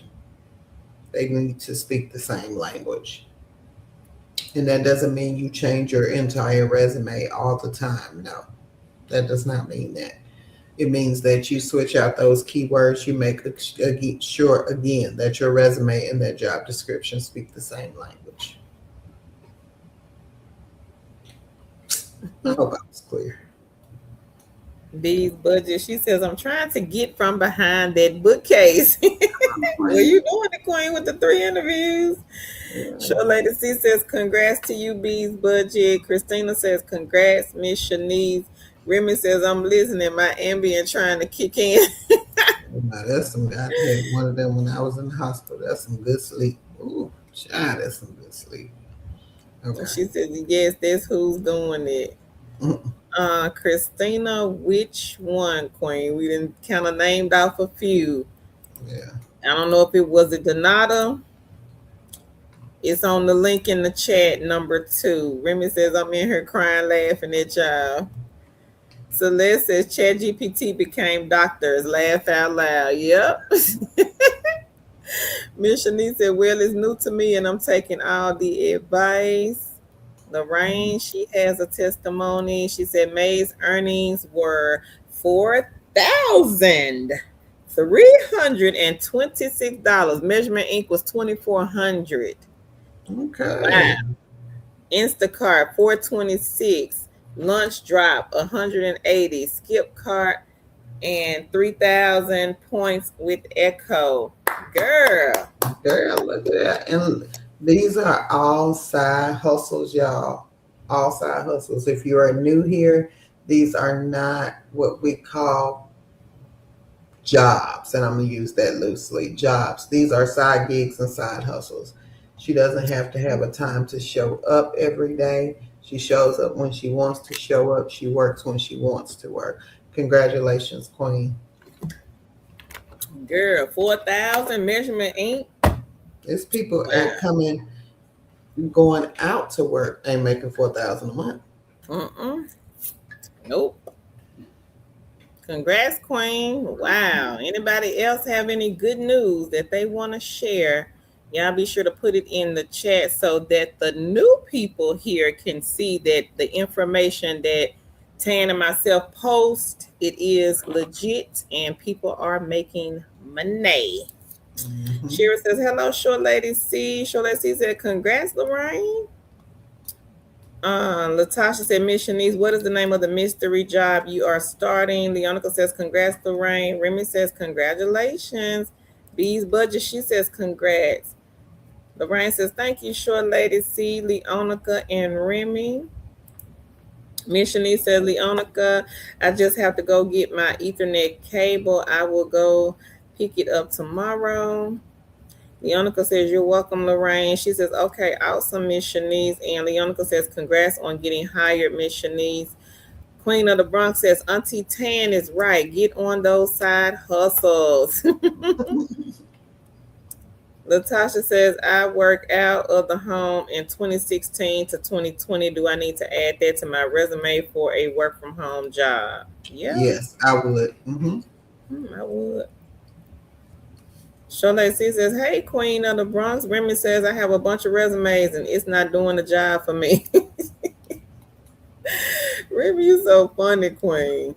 They need to speak the same language. And that doesn't mean you change your entire resume all the time. No, that does not mean that. It means that you switch out those keywords. You make sure, again, that your resume and that job description speak the same language. I hope I was clear. Bee's budget. She says, I'm trying to get from behind that bookcase. Well, you doing it, Queen, with the 3 interviews. Yeah. Sure Lady C says, congrats to you, Bee's budget. Christina says, congrats, Miss Shanice. Remy says, I'm listening. My ambient trying to kick in. Now that's some. I had one of them when I was in the hospital. That's some good sleep. Ooh, child, that's some good sleep. Okay. She says, yes, that's who's doing it. Christina, which one, Queen? We didn't kind of named off a few. Yeah. I don't know if it was a Donata. It's on the link in the chat, number 2. Remy says, I'm in here crying, laughing at y'all. Celeste says, ChatGPT became doctors. Laugh out loud. Yep. Miss Shanice said, well, it's new to me and I'm taking all the advice. Lorraine, she has a testimony. She said May's earnings were $4,326. Measurement ink was $2,400. Wow. Okay. Instacart 426. Lunch drop 180. Skip cart and 3,000 points with Echo. Girl. Girl, look at that. And these are all side hustles, y'all. All side hustles. If you are new here, these are not what we call jobs. And I'm going to use that loosely. Jobs. These are side gigs and side hustles. She doesn't have to have a time to show up every day. She shows up when she wants to show up. She works when she wants to work. Congratulations, Queen. Girl, 4,000 measurement ink. It's people Wow. going out to work and making 4,000 a month. Nope. Congrats, Queen. Wow. Anybody else have any good news that they want to share? Y'all be sure to put it in the chat so that the new people here can see that the information that Tan and myself post, it is legit and people are making money. Mm-hmm. Shira says, hello, Short Lady C. Short Lady C said, congrats, Lorraine. Latasha said, Miss Shanice, what is the name of the mystery job you are starting? Leonica says, congrats, Lorraine. Remy says, congratulations. Bee's budget, she says, congrats. Lorraine says, thank you, Short Lady C, Leonica, and Remy. Miss Shanice says, Leonica, I just have to go get my Ethernet cable. I will go pick it up tomorrow. Leonica says, you're welcome, Lorraine. She says, okay, awesome, Miss Shanice. And Leonica says, congrats on getting hired, Miss Shanice. Queen of the Bronx says, Auntie Tan is right. Get on those side hustles. Latasha says, I work out of the home in 2016 to 2020. Do I need to add that to my resume for a work from home job? Yeah, Yes, I would. I would. Shole C says, hey, Queen of the Bronx. Remy says, I have a bunch of resumes and it's not doing the job for me. Remy, you so funny, Queen.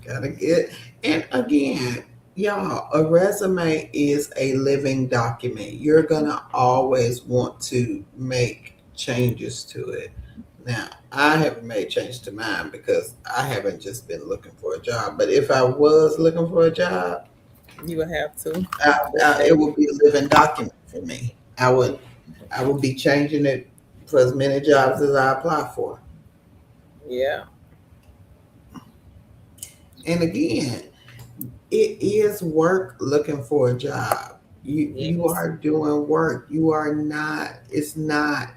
Gotta get. And again, y'all, a resume is a living document. You're gonna always want to make changes to it. Now, I haven't made changes to mine because I haven't just been looking for a job. But if I was looking for a job, You would have to it update it. would be a living document for me. I would be changing it for as many jobs as I apply for. Yeah. And again, it is work looking for a job. You Yes. are doing work. You are not. It's not.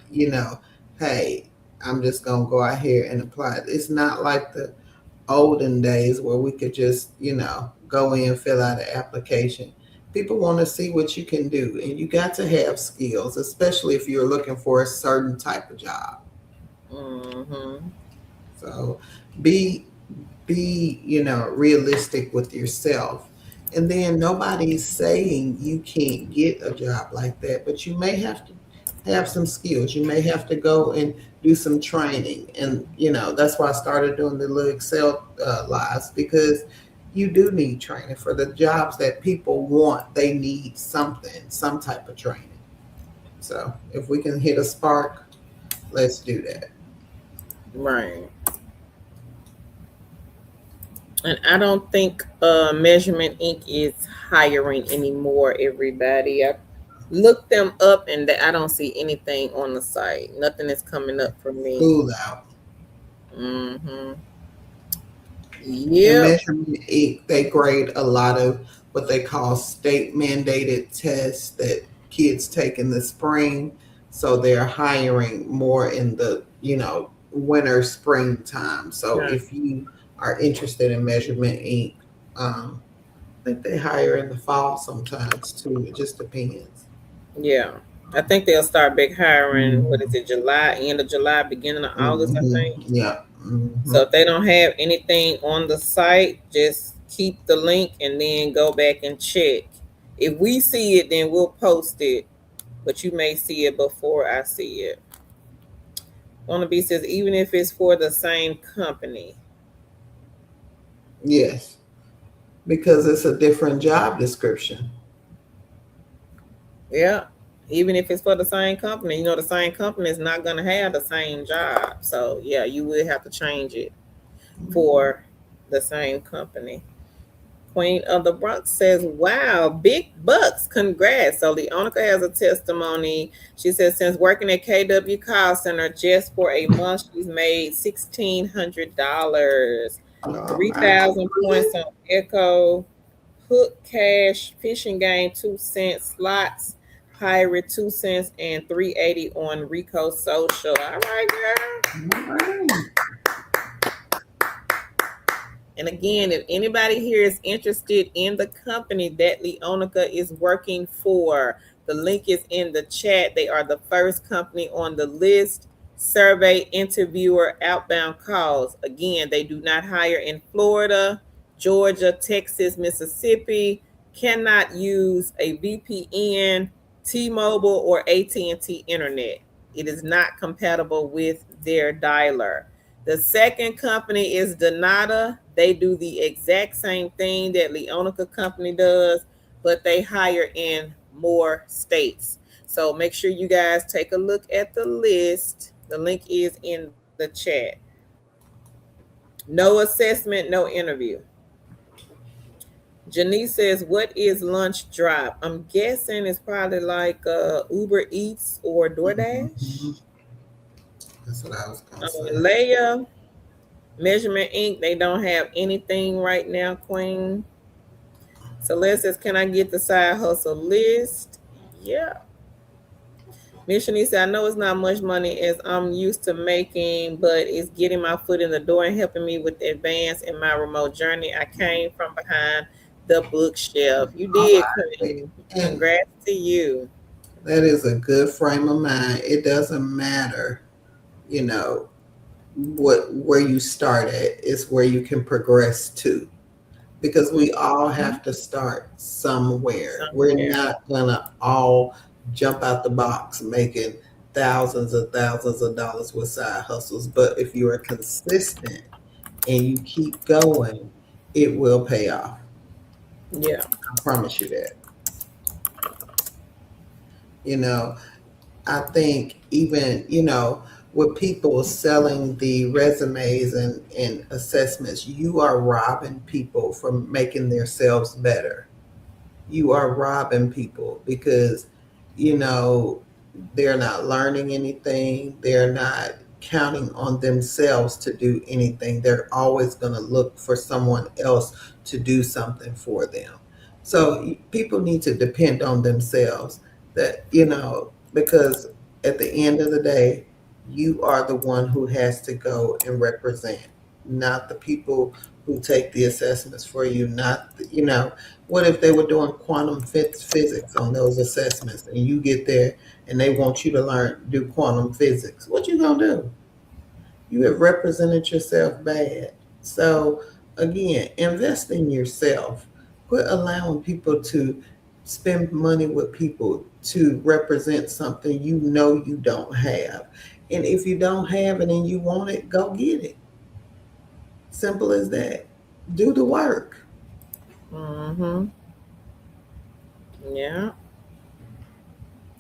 Hey, I'm just gonna go out here and apply. It's not like the olden days where we could just go in, fill out an application. People want to see what you can do, and you got to have skills, especially if you're looking for a certain type of job. Mm-hmm. So be realistic with yourself. And then nobody's saying you can't get a job like that, but you may have to have some skills. You may have to go and do some training. And that's why I started doing the little Excel lives, because you do need training for the jobs that people want. They need some type of training. So if we can hit a spark, let's do that. Right. And I don't think Measurement Inc. is hiring anymore, everybody. I looked them up and I don't see anything on the site. Nothing is coming up for me. School out. Mm-hmm. And Yep. Measurement Inc., they grade a lot of what they call state mandated tests that kids take in the spring. So they're hiring more in the, winter, springtime. So Okay. if you are interested in Measurement Inc., I think they hire in the fall sometimes too. It just depends. Yeah. I think they'll start big hiring, what is Mhm. it, July, end of July, beginning of August, I think. Yeah. So if they don't have anything on the site, just keep the link and then go back and check. If we see it, then we'll post it, but you may see it before I see it. Wanna be says even if it's for the same company. Yes. Because it's a different job description. Yeah. Even if it's for the same company, the same company is not gonna have the same job. So yeah, you will have to change it for the same company. Queen of the Bronx says, wow, big bucks. Congrats. So Leonica has a testimony. She says, since working at KW Call Center just for a month, she's made $1,600, All right. 3,000 points on Echo, Hook Cash, Fishing Game 2 cents, Slots, Pirate 2 cents, and 380 on Rico Social. All right, girl. All right. And again, if anybody here is interested in the company that Leonica is working for, the link is in the chat. They are the first company on the list. Survey, interviewer, outbound calls. Again, they do not hire in Florida, Georgia, Texas, Mississippi. Cannot use a VPN, T-Mobile, or AT&T internet. It is not compatible with their dialer. The second company is Donata. They do the exact same thing that Leonica Company does, but they hire in more states. So make sure you guys take a look at the list. The link is in the chat. No assessment, no interview. Janice says, what is lunch drop? I'm guessing it's probably like Uber Eats or Mhm. DoorDash. That's what I was gonna say. Leia, Measurement Inc., they don't have anything right now, Queen. Celeste says, can I get the side hustle list? Yeah. Missionary said, I know it's not much money as I'm used to making, but it's getting my foot in the door and helping me with the advance in my remote journey. I came from behind the bookshelf. You All did, right. Queen. And Congrats to you. that is a good frame of mind. It doesn't matter, you know, what where you start at, it's where you can progress to. Because we all Mhm. have to start somewhere. We're Somewhere. not gonna all jump out the box making thousands of dollars with side hustles. But if you are consistent and you keep going, it will pay off. Yeah. I promise you that. You know, I think even, with people selling the resumes and assessments, you are robbing people from making themselves better. You are robbing people because, you know, they're not learning anything. They're not counting on themselves to do anything. They're always going to look for someone else to do something for them. So people need to depend on themselves that, because at the end of the day, you are the one who has to go and represent, not the people who take the assessments for you, not, what if they were doing quantum physics on those assessments and you get there and they want you to do quantum physics? What you gonna do? You have represented yourself bad. So again, invest in yourself. Quit allowing people to spend money with people to represent something you don't have. And if you don't have it and you want it, go get it. Simple as that. Do the work. Mm-hmm. Yeah.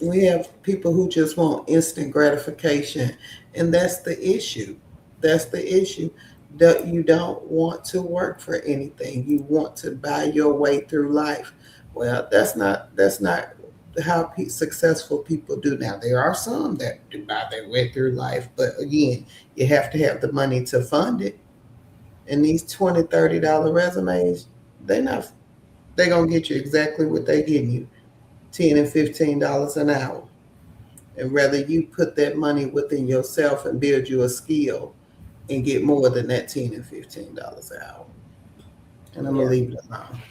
We have people who just want instant gratification, and that's the issue. That's the issue. That you don't want to work for anything. You want to buy your way through life. Well, that's not how successful people do now. There are some that do buy their way through life, but again, you have to have the money to fund it. And these $20, $30 resumes, they're gonna get you exactly what they're getting you, $10 and $15 an hour. And rather you put that money within yourself and build you a skill and get more than that $10 and $15 an hour. And I'm gonna Yeah. leave it alone.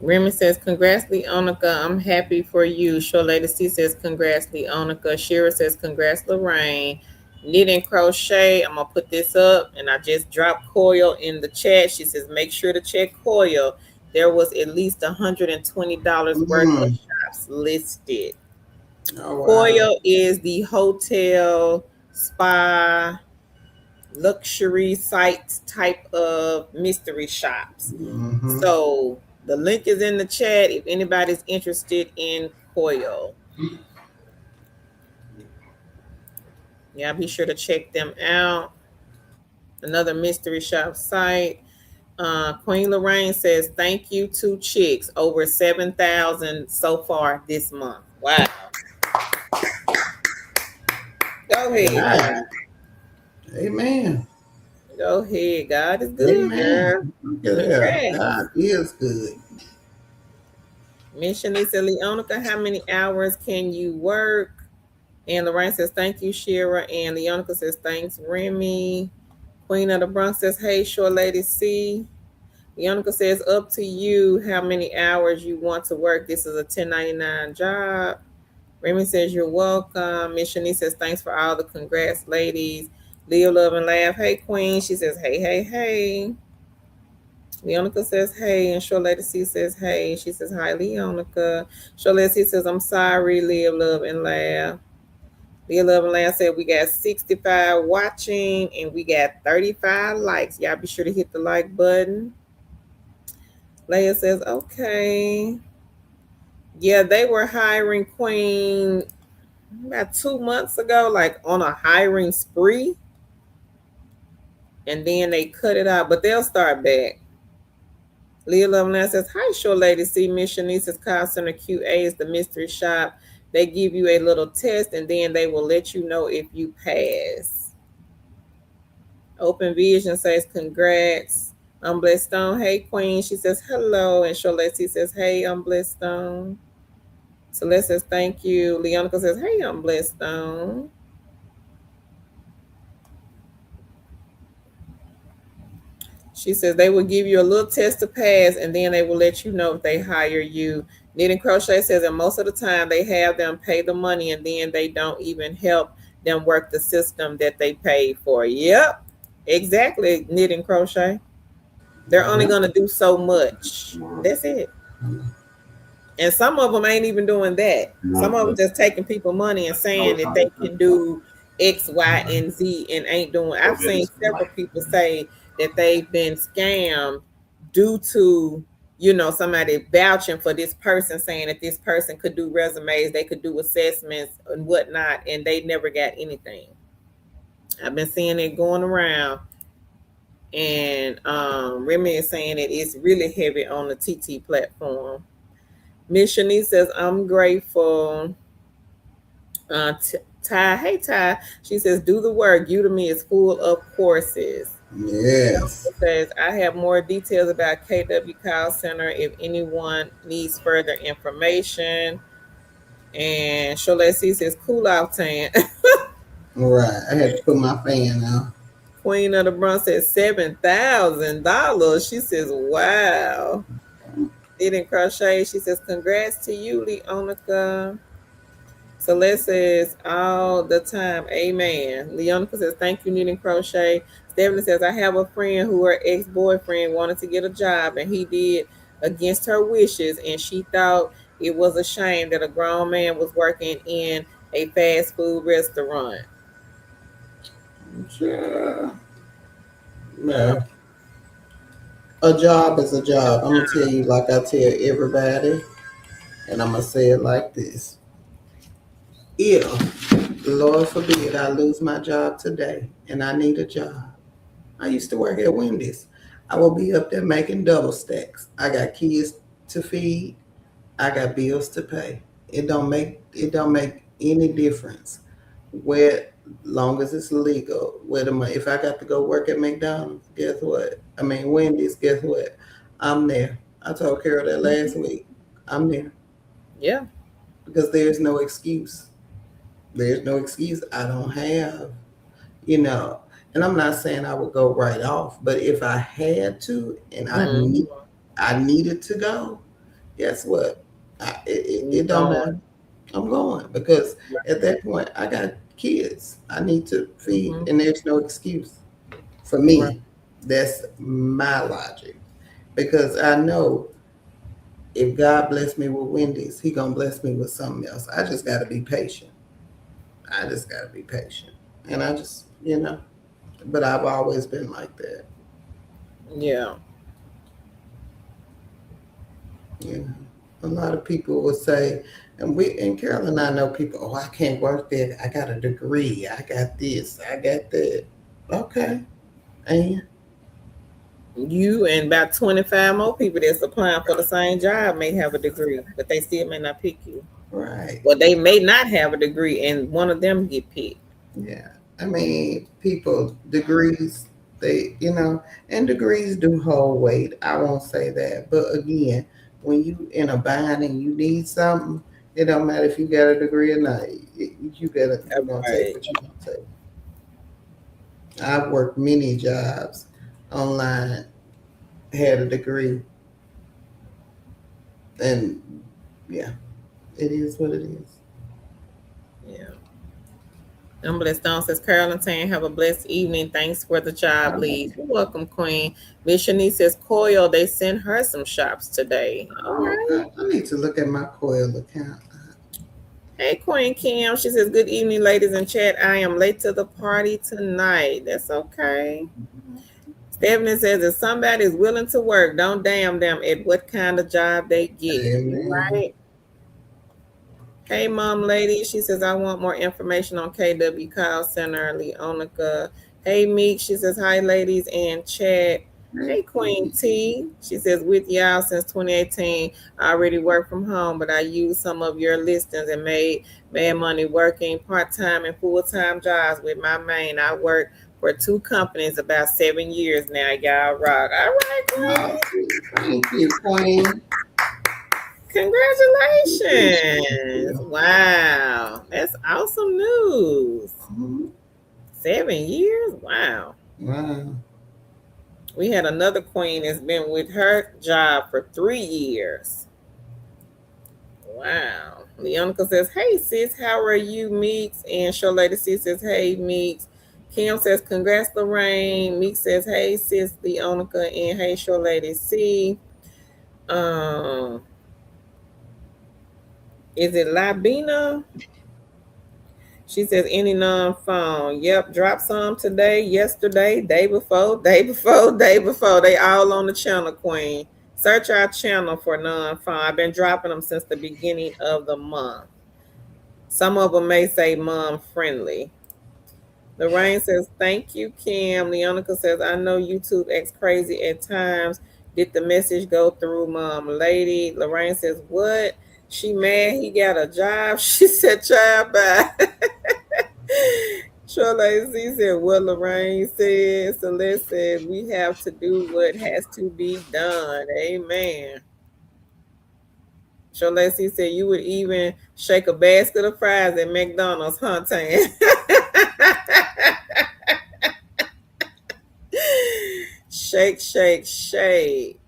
Remy says, congrats, Leonica. I'm happy for you. Show Lady C says, congrats, Leonica. Shira says, congrats, Lorraine. Knit and crochet. I'm going to put this up. And I just dropped Coil in the chat. She says, make sure to check Coil. There was at least $120 worth of Mm. shops listed. Oh wow. Coil is the hotel, spa, luxury sites type of mystery shops. Mm-hmm. So the link is in the chat if anybody's interested in Coil. Yeah, be sure to check them out. Another mystery shop site. Queen Lorraine says, thank you to chicks. Over 7,000 so far this month. Wow. Go ahead, God. Queen. Amen. Go ahead. God is good, Amen. girl. Look at that. Congrats. God is good. Mission Lisa Leonica, how many hours can you work? And Lorraine says, thank you, Shira. And Leonica says, thanks, Remy. Queen of the Bronx says, hey, short lady C. Leonica says, up to you how many hours you want to work. This is a 1099 job. Remy says, you're welcome. Miss Shanice says, thanks for all the congrats, ladies. Leo Love and Laugh. Hey, Queen. She says, hey, hey, hey. Leonica says, hey. And Short Lady C says, hey. She says, hi, Leonica. Short Lady C says, I'm sorry, Leo Love and Laugh. The 11 last said we got 65 watching and we got 35 likes. Y'all be sure to hit the like button. Leia says, okay. Yeah, they were hiring Queen about 2 months ago, like on a hiring spree. And then they cut it out, but they'll start back. Leah Loveland says, hi, short lady. See, Miss Shanice's call center QA is the mystery shop. They give you a little test and then they will let you know if you pass. Open Vision says, congrats. I'm Blessed Stone. Hey, Queen. She says, hello. And Sholesi says, hey, I'm Blessed Stone. Celeste says, thank you. Leonica says, hey, I'm Blessed Stone. She says they will give you a little test to pass, and then they will let you know if they hire you. Knit and Crochet says that most of the time they have them pay the money, and then they don't even help them work the system that they paid for. Yep, exactly. Knit and Crochet. They're only Yeah. going to do so much. That's it. And some of them ain't even doing that. Some of them just taking people money and saying that they can do X, Y, and Z and ain't doing. I've seen several people say that they've been scammed due to, somebody vouching for this person, saying that this person could do resumes, they could do assessments and whatnot, and they never got anything. I've been seeing it going around, and Remy is saying that it's really heavy on the TT platform. Miss Shanice says, I'm grateful. Ty, hey Ty, she says, do the work. Udemy is full of courses. Yes. It says, I have more details about KW Call Center if anyone needs further information. And Cholet C says, cool out tan. Right. I had to put my fan out. Queen of the Bronx says $7,000. She says, wow. Didn't crochet. She says, congrats to you, Leonica. Celeste says all the time, amen. Leonica says, thank you, Knitting Crochet. Stephanie says, I have a friend who her ex-boyfriend wanted to get a job and he did against her wishes, and she thought it was a shame that a grown man was working in a fast food restaurant. Yeah. Yeah. A job is a job. I'm gonna tell you like I tell everybody, and I'm gonna say it like this. If, Lord forbid, I lose my job today and I need a job. I used to work at Wendy's. I will be up there making double stacks. I got kids to feed. I got bills to pay. It don't make any difference where long as it's legal. If I got to go work at McDonald's, guess what? I mean Wendy's, guess what? I'm there. I told Carol that last week. I'm there Yeah. because there's no excuse. There's no excuse. I don't have, you know. And I'm not saying I would go right off, but if I had to and Mm-hmm. I needed to go, guess what? It You don't matter. going. I'm going because at that point I got kids I need to feed, Mm-hmm. and there's no excuse for Right. me. That's my logic because I know if God bless me with Wendy's, He gonna bless me with something else. I just got to be patient. I just got to be patient, and I just But I've always been like that. Yeah. You know, a lot of people will say, and Carol and I know people. Oh, I can't work there. I got a degree. I got this. I got that. Okay, and You and about 25 more people that's applying for the same job may have a degree, but they still may not pick you. right, Well, they may not have a degree and one of them get picked. yeah. I mean, people degrees. And degrees do hold weight. I won't say that, but again, when you in a bind and you need something, it don't matter if you got a degree or not. You gonna take Right. what you gonna take. I've worked many jobs online, had a degree, and yeah, it is what it is. Yeah. Umberly Stone says, Carolyn Tan, have a blessed evening. Thanks for the job, lead. You're welcome, Queen. Miss Shanice says, Coil, they sent her some shops today. All Oh, right. okay. I need to look at my Coil account. Hey, Queen Kim. She says, good evening, ladies in chat. I am late to the party tonight. That's okay. Stephanie says, if somebody is willing to work, don't damn them at what kind of job they get. You Amen. right? Hey, mom lady. She says, I want more information on KW Call Center, Leonica. Hey, Meek. She says, hi, ladies and chat. Hey, Queen T. She says, with y'all since 2018. I already work from home, but I used some of your listings and made money working part-time and full-time jobs with my main. I work for two companies about 7 years now. Y'all rock. All right, Oh, Queen. thank you, Queen. Congratulations. Wow. That's awesome news. Mhm. 7 years? Wow. Wow. We had another queen that's been with her job for 3 years. Wow. Leonica says, "Hey sis, how are you, Meeks?" And Show Lady C says, "Hey Meeks." Kim says, "Congrats, Lorraine." Meeks says, "Hey sis, Leonica," and "Hey, Show Lady C." Um, is it Labina? She says, "Any non-phone." Yep, drop some today, yesterday, day before, day before, day before. They all on the channel, Queen. Search our channel for non-phone. I've been dropping them since the beginning of the month. Some of them may say mom friendly. Lorraine says, "Thank you, Kim." Leonica says, "I know YouTube acts crazy at times. Did the message go through, mom lady?" Lorraine says, "What? She mad he got a job?" She said, "Child, bye." Charlotte Z said, "What Lorraine said." Celeste said, "We have to do what has to be done." Amen. Charlotte Z said, "You would even shake a basket of fries at McDonald's, huh, Tan?" Shake, shake, shake.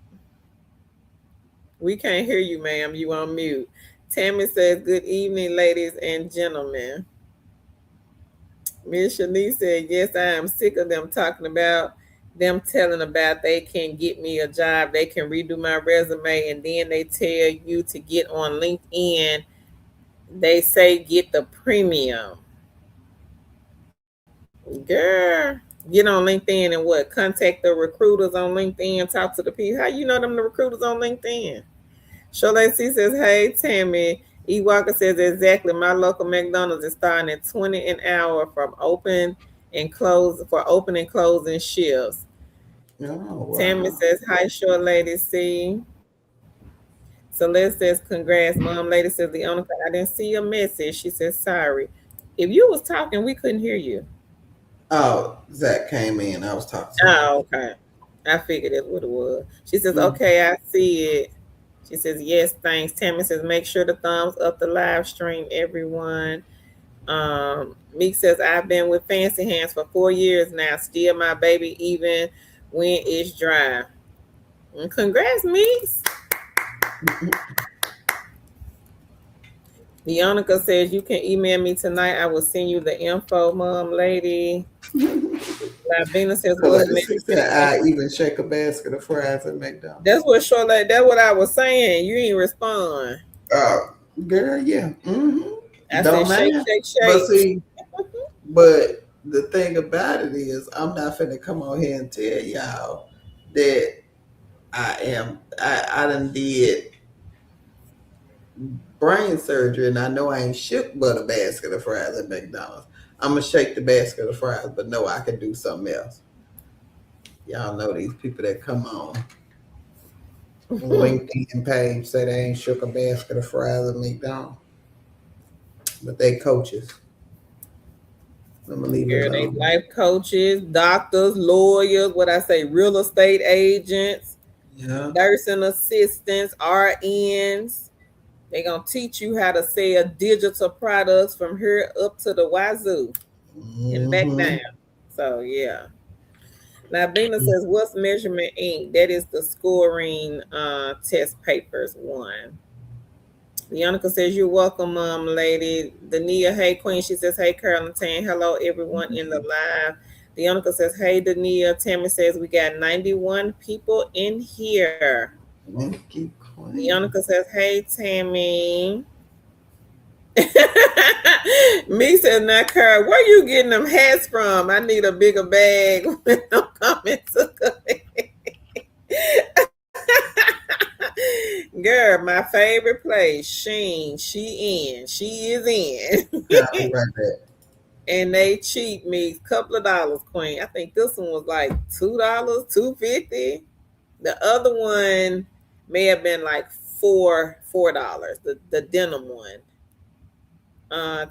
We can't hear you, ma'am. You on mute. Tammy says, "Good evening, ladies and gentlemen." Miss Shanice said, "Yes, I am sick of them talking about them telling about they can get me a job, they can redo my resume, and then they tell you to get on LinkedIn. They say get the premium. Girl, get on LinkedIn and what? Contact the recruiters on LinkedIn, talk to the people. How you know them the recruiters on LinkedIn?" Shola C says, "Hey Tammy." E Walker says, "Exactly. My local McDonald's is starting at 20 an hour from open and closing shifts." Oh, Tammy wow. says, "Hi, short lady C." Celeste says, "Congrats." Mom lady says, "The owner, I didn't see your message." She says, "Sorry. If you was talking, we couldn't hear you." Oh, Zach came in. I was talking to him. Oh, okay. I figured that's what it was. She says, Mm. "Okay, I see it." She says, "Yes, thanks." Tammy says, "Make sure to thumbs up the live stream, everyone." Meek says, "I've been with Fancy Hands for 4 years now. Still my baby, even when it's dry." And congrats, Meeks. Leonica says, "You can email me tonight. I will send you the info, mom lady." Lavina says, So "What's she measurement said, ink?" I even shake a basket of fries at McDonald's. That's what short like. That's what I was saying. You ain't respond. Girl, yeah. I said, Don't "Shake, mind. shake, But shake." see, but the thing about it is, I'm not finna come on here and tell y'all that I done did brain surgery and I know I ain't shook but a basket of fries at McDonald's. I'm gonna shake the basket of fries, but no, I can do something else. Y'all know these people that come on LinkedIn page say they ain't shook a basket of fries at McDonald's, but they coaches. I'm gonna leave it Girl, they alone. life coaches, doctors, lawyers, what I say, real estate agents, Yeah. nursing assistants, RNs. They gonna teach you how to sell digital products from here up to the wazoo and back Mm-hmm. down. So yeah. Now Bina says, "What's measurement ink?" That is the scoring test papers one. Leonica says, "You're welcome, lady." Dania, "Hey, queen." She says, "Hey, Carolyn Tan." Hello, everyone in the live. Leonica says, "Hey, Dania." Tammy says, "We got 91 people in here." Thank you, Queen. Leonica says, "Hey, Tammy." Me says, "Now, Carl, where you getting them hats from? I need a bigger bag when I'm coming to Girl, my favorite place, Sheen. She is in. I'll be right back. And they cheat me a couple of dollars, Queen. I think this one was like $2, $2.50. The other one may have been like $4, the denim one.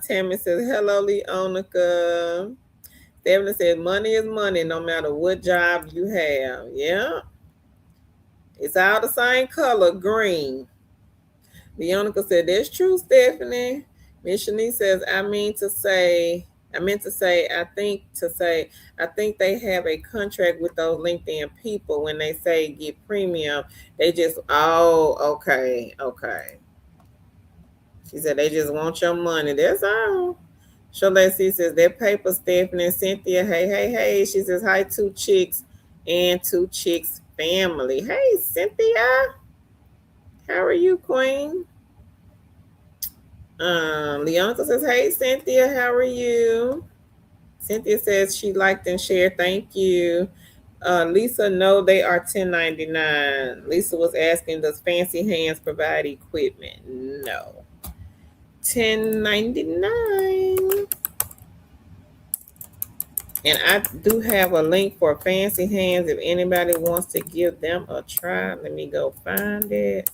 Tammy says, "Hello, Leonica." Stephanie says, "Money is money no matter what job you have." Yeah. It's all the same color, green. Leonica said, "That's true, Stephanie." Miss Shanice says, "I mean to say I meant to say, I think they have a contract with those LinkedIn people. When they say get premium, they just, oh, okay, okay. She said they just want your money. That's all. Shalesi says that paper, Stephanie and Cynthia. Hey, hey, hey. She says hi, two chicks and two chicks family. Hey, Cynthia. How are you, Queen? Leonka says, hey, Cynthia. How are you? Cynthia says she liked and shared. Thank you. Lisa, no, they are 1099. Lisa was asking, does Fancy Hands provide equipment? No. 1099. And I do have a link for Fancy Hands if anybody wants to give them a try. Let me go find it.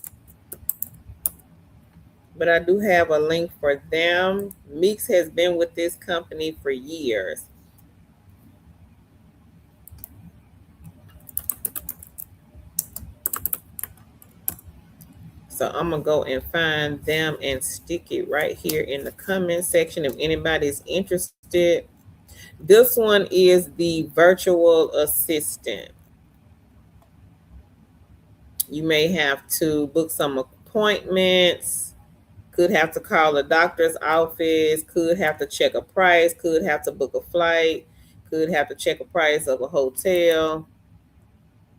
But I do have a link for them. Meeks has been with this company for years. So I'm going to go and find them and stick it right here in the comment section if anybody's interested. This one is the virtual assistant. You may have to book some appointments, could have to call a doctor's office, could have to check a price, could have to book a flight, could have to check a price of a hotel.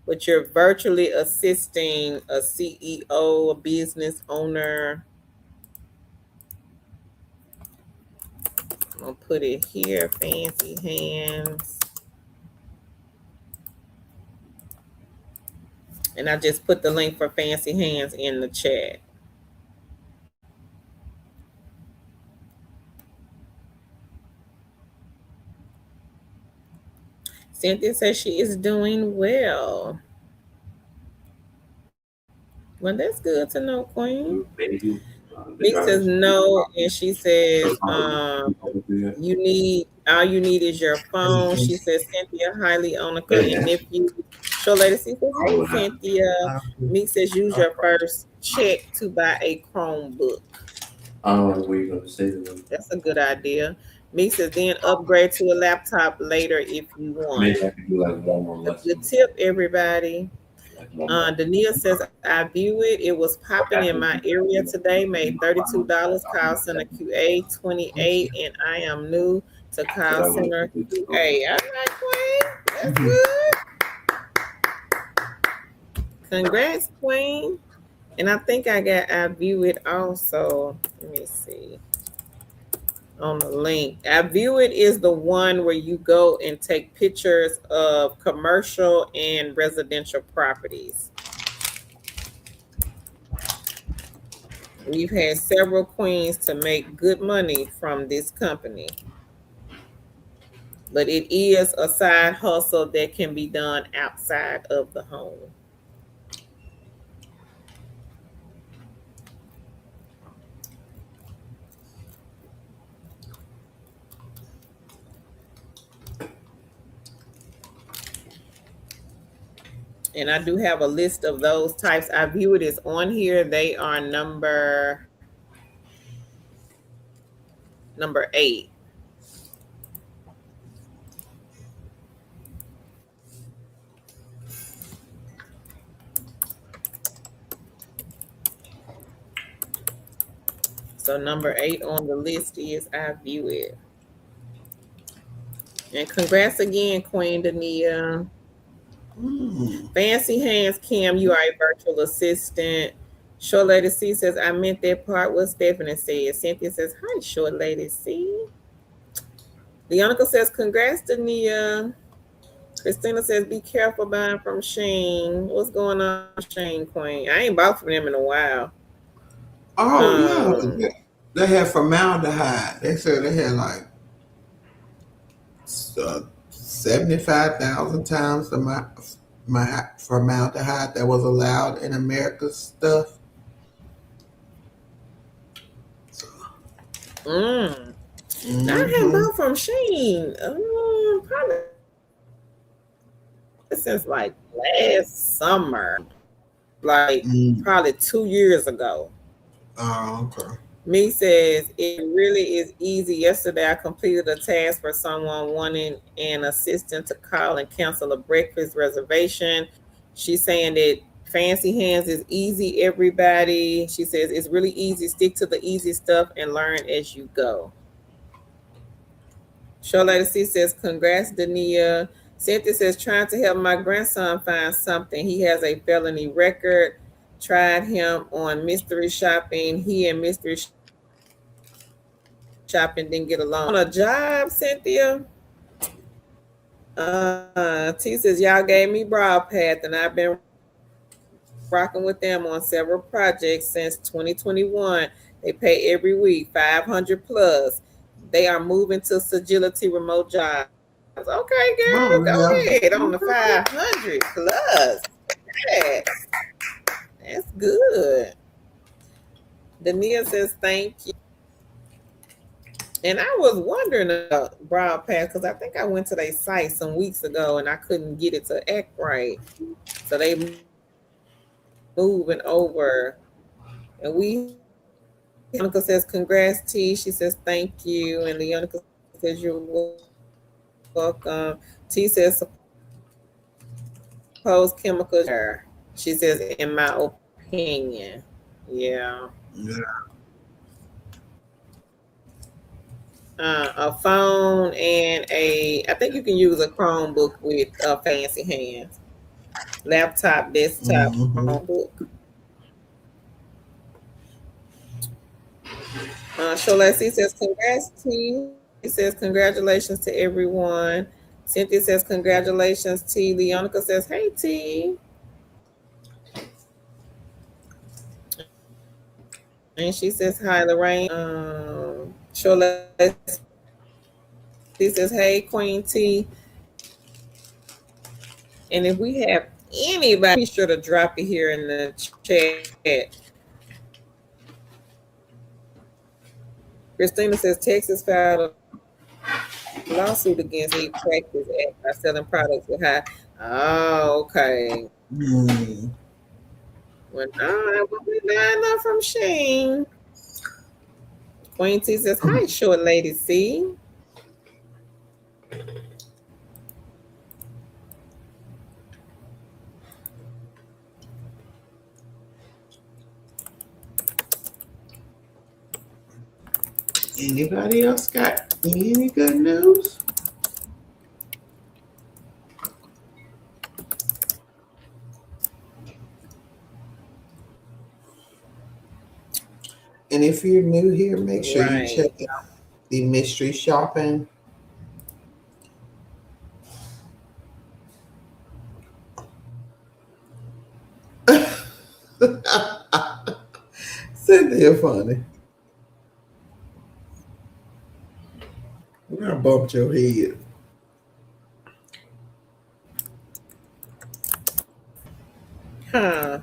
But you're virtually assisting a CEO, a business owner. I'm going to put it here, Fancy Hands. And I just put the link for Fancy Hands in the chat. Cynthia says she is doing well. Well, that's good to know, Queen. Meek says no, and she says all you need is your phone. She says Cynthia, highly Onika, and nephew. Show lady says, hey Cynthia. Meek says use your first check to buy a Chromebook. I don't know where you're going to say that. That's a good idea. Meek says then upgrade to a laptop later if you want. Maybe I could do like one more lesson. Good tip, everybody. Dania says, I view it. It was popping in my area today. Made $32. Call center QA 28, and I am new to call center QA. All right, Queen. That's good. Congrats, Queen. And I think I view it also. Let me see. On the link. I view it is the one where you go and take pictures of commercial and residential properties. We've had several queens to make good money from this company. But it is a side hustle that can be done outside of the home. And I do have a list of those types. I view it as on here. They are number 8. So number 8 on the list is I view it. And congrats again, Queen Dania. Fancy Hands Kim, you are a virtual assistant. Short Lady C says, I meant that part what Stephanie said. Cynthia says, hi, Short Lady C. Leonica says, congrats, Dania. Christina says, be careful buying from Shane. What's going on, Shane Queen? I ain't bought from them in a while. Oh, yeah. They had formaldehyde. They said they had like 75,000 times my formaldehyde that was allowed in America's stuff. I haven't bought from Shane. Probably since like last summer, like probably 2 years ago. Oh, okay. Me says it really is easy. Yesterday, I completed a task for someone wanting an assistant to call and cancel a breakfast reservation. She's saying that fancy hands is easy, everybody. She says it's really easy. Stick to the easy stuff and learn as you go. Show Lady C says, congrats, Dania. Cynthia says, trying to help my grandson find something. He has a felony record. Tried him on mystery shopping. He and mystery shopping didn't get along. On a job, Cynthia. T says, y'all gave me broad path, and I've been rocking with them on several projects since 2021. They pay every week, 500 plus. They are moving to Sagility remote jobs. Okay, girl, go ahead on the Come on now. 500 Okay. plus. Yes, that's good. Dania says, thank you. And I was wondering about Broadpath because I think I went to their site some weeks ago and I couldn't get it to act right. So they moving over, and we have Leonica says, "Congrats, T." She says, "Thank you," and Leonica says, "You're welcome." T says, "Suppose chemicals use fire." She says, "In my opinion, yeah." Yeah. A phone and I think you can use a Chromebook with fancy hands. Laptop, desktop, Mm-hmm. Chromebook. Sholesi says, congrats, T. She says, congratulations to everyone. Cynthia says, congratulations, T. Leonica says, hey, T. And she says, hi, Lorraine. Sholesi says, hey, Queen T. And if we have anybody, be sure to drop it here in the chat. Christina says, Texas filed a lawsuit against a practice act by selling products with high. Oh, okay. Mm. Well, no, that would be lying up from Shane. Queen T says, hi, short lady C. Anybody else got any good news? And if you're new here, make sure you check Right. out the mystery shopping. Cynthia funny. I bumped your head. Huh.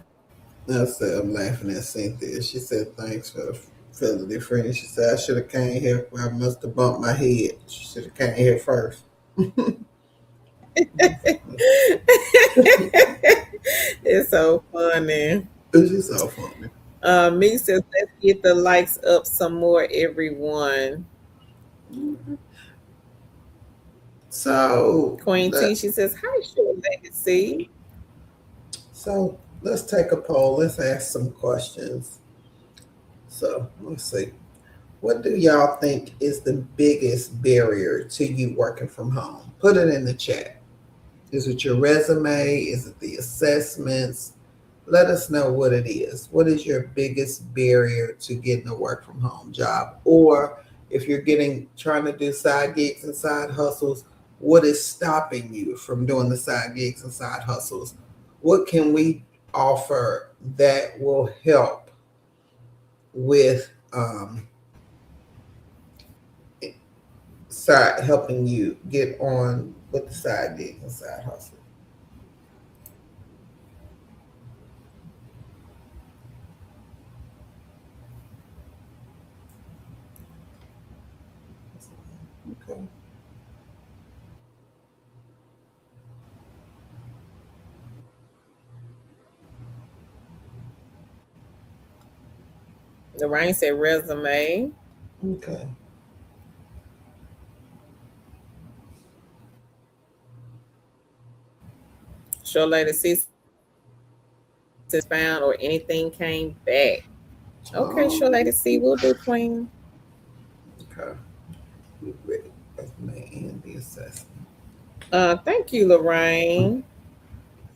I said I'm laughing at Cynthia. She said thanks for the felony friend. She said I should have came here. I must have bumped my head. She should have came here first. It's so funny. She's so funny. Me says, let's get the likes up some more, everyone. So Queen T, let she says, hi, short lady C. let's take a poll. Let's ask some questions. So let's see. What do y'all think is the biggest barrier to you working from home? Put it in the chat. Is it your resume? Is it the assessments? Let us know what it is. What is your biggest barrier to getting a work from home job? Or if you're getting trying to do side gigs and side hustles, what is stopping you from doing the side gigs and side hustles? What can we offer that will help with side helping you get on with the side gigs and side hustle? Okay. Lorraine said resume. Okay. Show later see is found or anything came back. Okay, sure Um, lady see, we'll do queen. okay. We ready. Resume and the assessment. Thank you, Lorraine.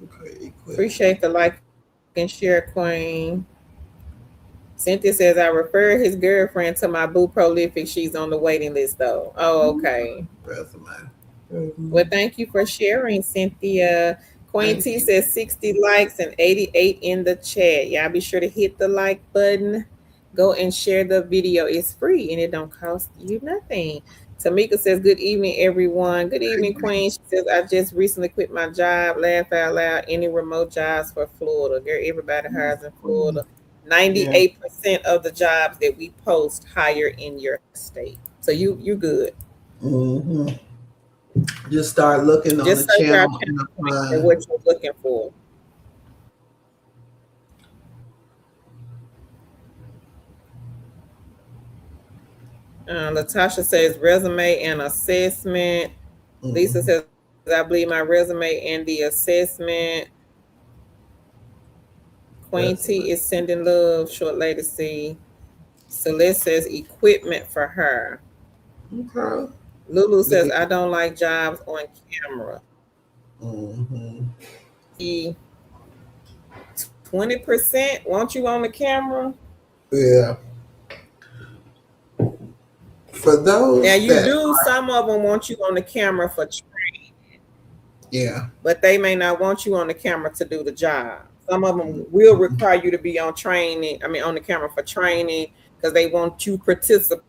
Okay, equipment. Appreciate the like and share, queen. Cynthia says I referred his girlfriend to my boo prolific. She's on the waiting list though. Oh, okay. Resume. Well, Resume. thank you for sharing, Cynthia. Queen Thank T you. says 60 likes and 88 in the chat. Y'all be sure to hit the like button. Go and share the video. It's free and it don't cost you nothing. Tamika says, good evening, everyone. Good evening, Queen. She says, I just recently quit my job. Laugh out loud. Any remote jobs for Florida? Girl, everybody hires in Florida. Yeah. 98% of the jobs that we post hire in your state. So you good. Hmm. Just start looking on Just the search our channel and counterpoint for applying. what you're looking for. Latasha says resume and assessment. Lisa Hmm. says, I believe my resume and the assessment. Queen T Resume. is sending love. Short lady C. Celeste says equipment for her. Okay. Lulu Look says, at I don't like jobs on camera. hmm The 20% want you on the camera. Yeah. For Now those you that do, some of them want you on the camera for yeah. but they may not want you on the camera to do the job. Some of them will require you to be on training, I mean, on the camera for training because they want you participating.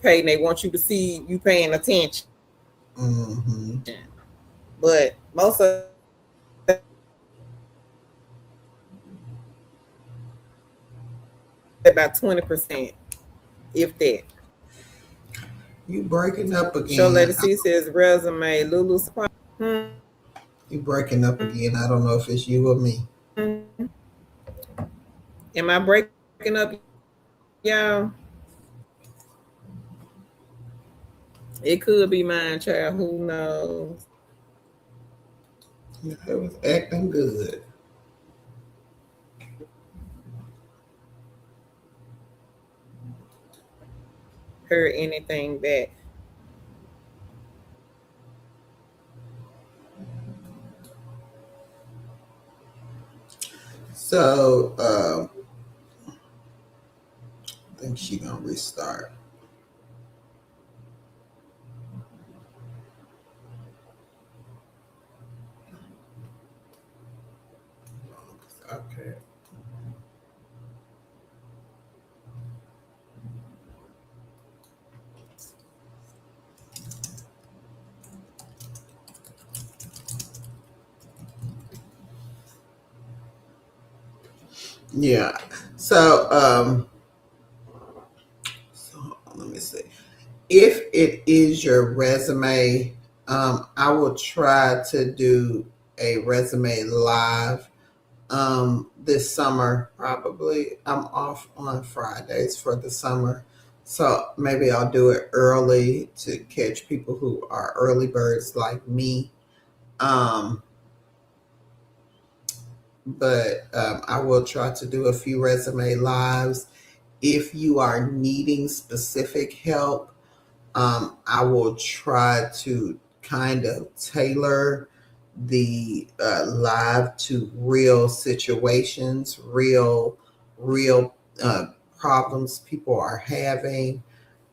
They want you to see you paying attention. Hmm. But most of about 20%, if that. You breaking up Show again. Lady C says resume. Lulu, You breaking up again. I don't know if it's you or me. am I breaking up, y'all? It could be mine, child. Who knows? Yeah, it was acting good. Heard anything back? So I think she gonna restart. Okay. Yeah. So so let me see. If it is your resume, I will try to do a resume live this summer. Probably I'm off on Fridays for the summer. So maybe I'll do it early to catch people who are early birds like me. Um, but I will try to do a few resume lives. If you are needing specific help, I will try to kind of tailor the live to real situations, real problems people are having.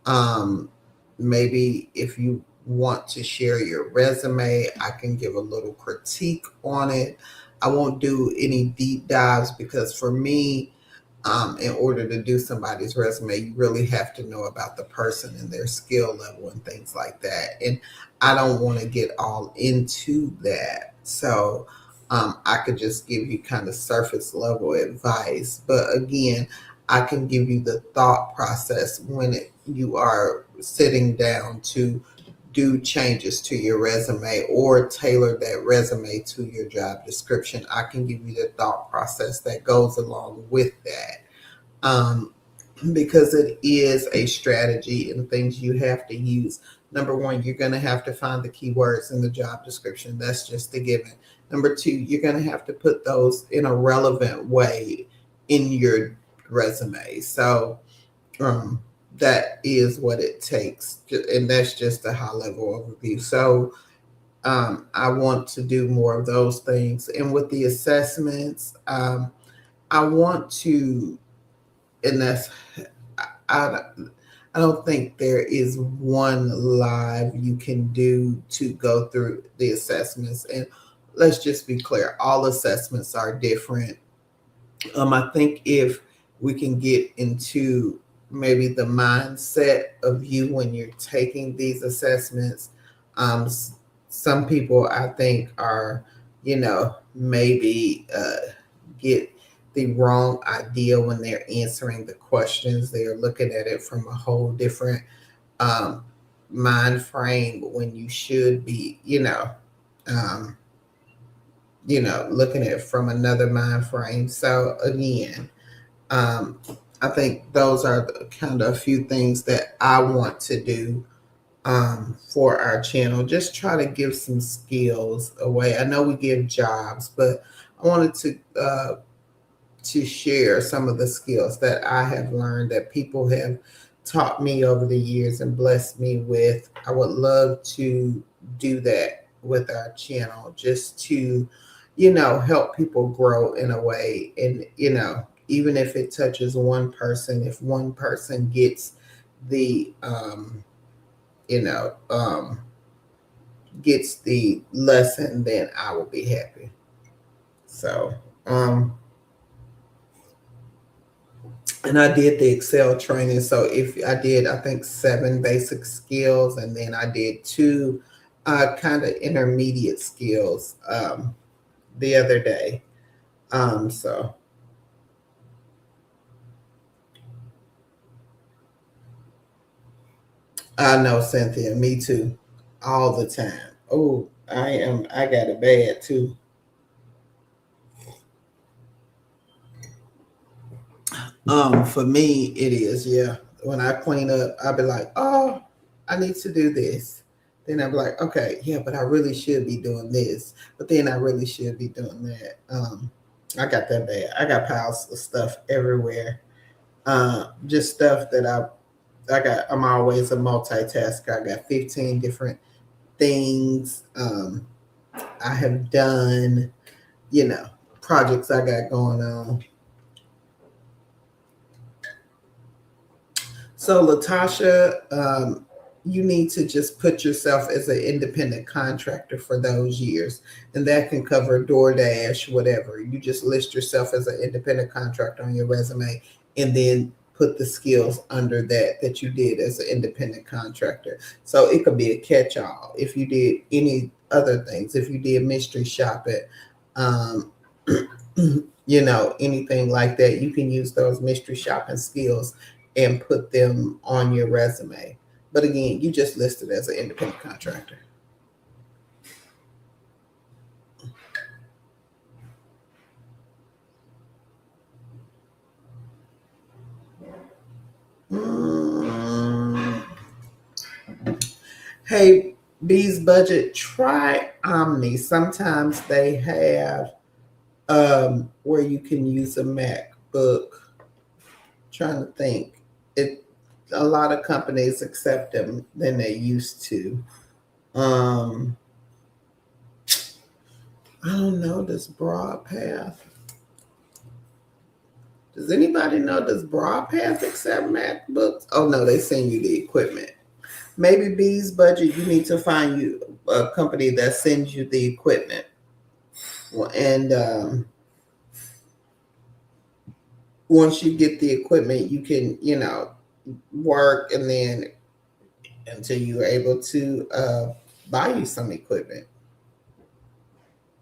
Um, Maybe if you want to share your resume, I can give a little critique on it. I won't do any deep dives because for me, in order to do somebody's resume, you really have to know about the person and their skill level and things like that. And I don't want to get all into that. So I could just give you kind of surface level advice. But again, I can give you the thought process when you are sitting down to do changes to your resume or tailor that resume to your job description. I can give you the thought process that goes along with that. um, because it is a strategy and things you have to use. Number one, you're going to have to find the keywords in the job description. That's just a given. Number two, you're going to have to put those in a relevant way in your resume. So um, that is what it takes. And that's just a high level overview. So I want to do more of those things. And with the assessments, I want to, and that's, I, I don't think there is one live you can do to go through the assessments. And let's just be clear, all assessments are different. I think if we can get into maybe the mindset of you when you're taking these assessments, some people I think are, maybe get the wrong idea when they're answering the questions. They are looking at it from a whole different um, mind frame when you should be, um, looking at it from another mind frame. So again, um, I think those are the kind of a few things that I want to do for our channel. Just try to give some skills away. I know we give jobs, but I wanted to share some of the skills that I have learned that people have taught me over the years and blessed me with. I would love to do that with our channel just to, help people grow in a way. And, even if it touches one person, if one person gets the, you know, um, gets the lesson, then I will be happy. So, and I did the Excel training. So if I did, I think 7 basic skills, and then I did 2 kind of intermediate skills the other day. So I know, Cynthia, me too, all the time. Oh, I got it bad too. For me, it is, yeah. When I clean up, I'll be like, oh, I need to do this. Then I'll be like, okay, yeah, but I really should be doing this. But then I really should be doing that. I got that bad. I got piles of stuff everywhere. Just stuff that I'm always a multitasker. I got 15 different things I have done, you know, projects I got going on. So, Latasha, you need to just put yourself as an independent contractor for those years, and that can cover DoorDash, whatever. You just list yourself as an independent contractor on your resume, and then put the skills under that you did as an independent contractor. So it could be a catch-all. If you did any other things, if you did mystery shopping, um, anything like that, you can use those mystery shopping skills and put them on your resume. But again, you just listed as an independent contractor. Mm. Hey, Bees Budget, try Omni. Sometimes they have where you can use a MacBook. Trying to think. It a lot of companies accept them than they used to. Um, I don't know this broad path. Does anybody know does Broadpath accept MacBooks? Oh no, they send you the equipment. Maybe B's budget. You need to find you a company that sends you the equipment, and once you get the equipment, you can work, and then until you're able to buy you some equipment.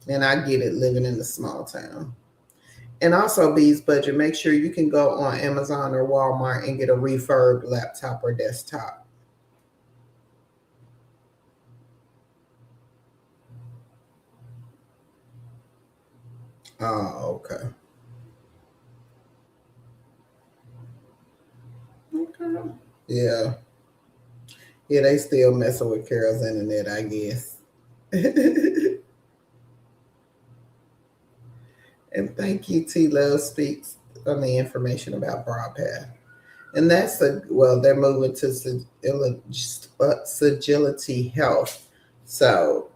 And I get it living in a small town. And also, B's budget. Make sure you can go on Amazon or Walmart and get a refurb laptop or desktop. Oh, okay. Yeah. Yeah, they still messing with Carol's internet, I guess. And thank you, T Love Speaks, on the information about Broadpath. And that's they're moving to Sagility Health. So,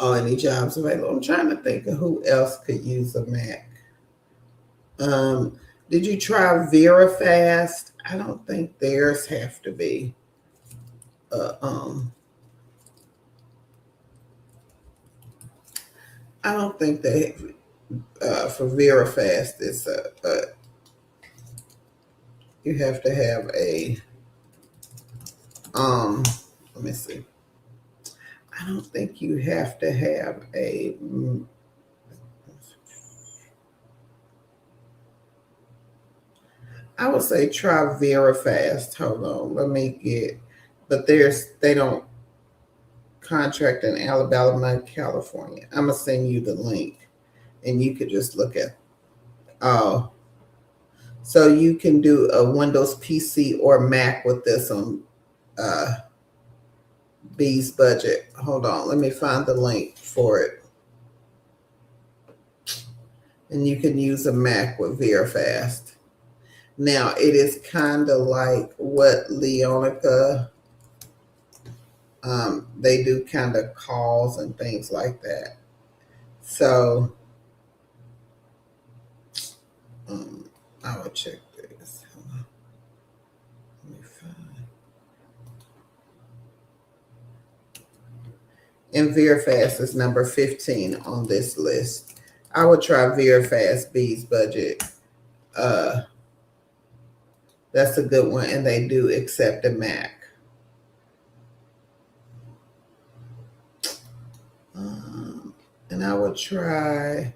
any jobs available? I'm trying to think of who else could use a Mac. Um, did you try VeraFast? I don't think theirs have to be. Uh, um, I don't think they for VeraFast. It's you have to have a Let me see. I don't think you have to have a. I would say try VeraFast. Hold on, let me get. But they don't contract in Alabama and California. I'm gonna send you the link, and you could just look at. Oh, so you can do a Windows PC or Mac with this on uh, B's budget. Hold on, let me find the link for it. And you can use a Mac with VeraFast. Now it is kind of like what Leonica. They do kind of calls and things like that. So I will check this. Hold on. Let me find. And VeraFast is number 15 on this list. I would try VeraFast B's budget. That's a good one, and they do accept a Mac. And I would try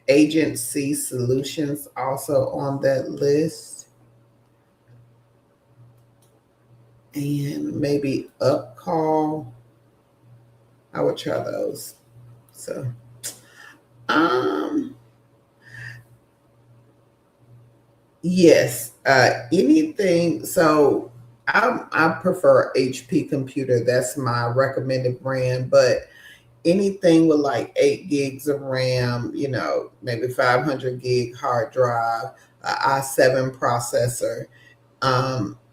Agency Solutions also on that list. And maybe Upcall. I would try those. So, yes, anything. So, I prefer HP Computer. That's my recommended brand. But anything with like 8 gigs of RAM, maybe 500 gig hard drive, i7 processor,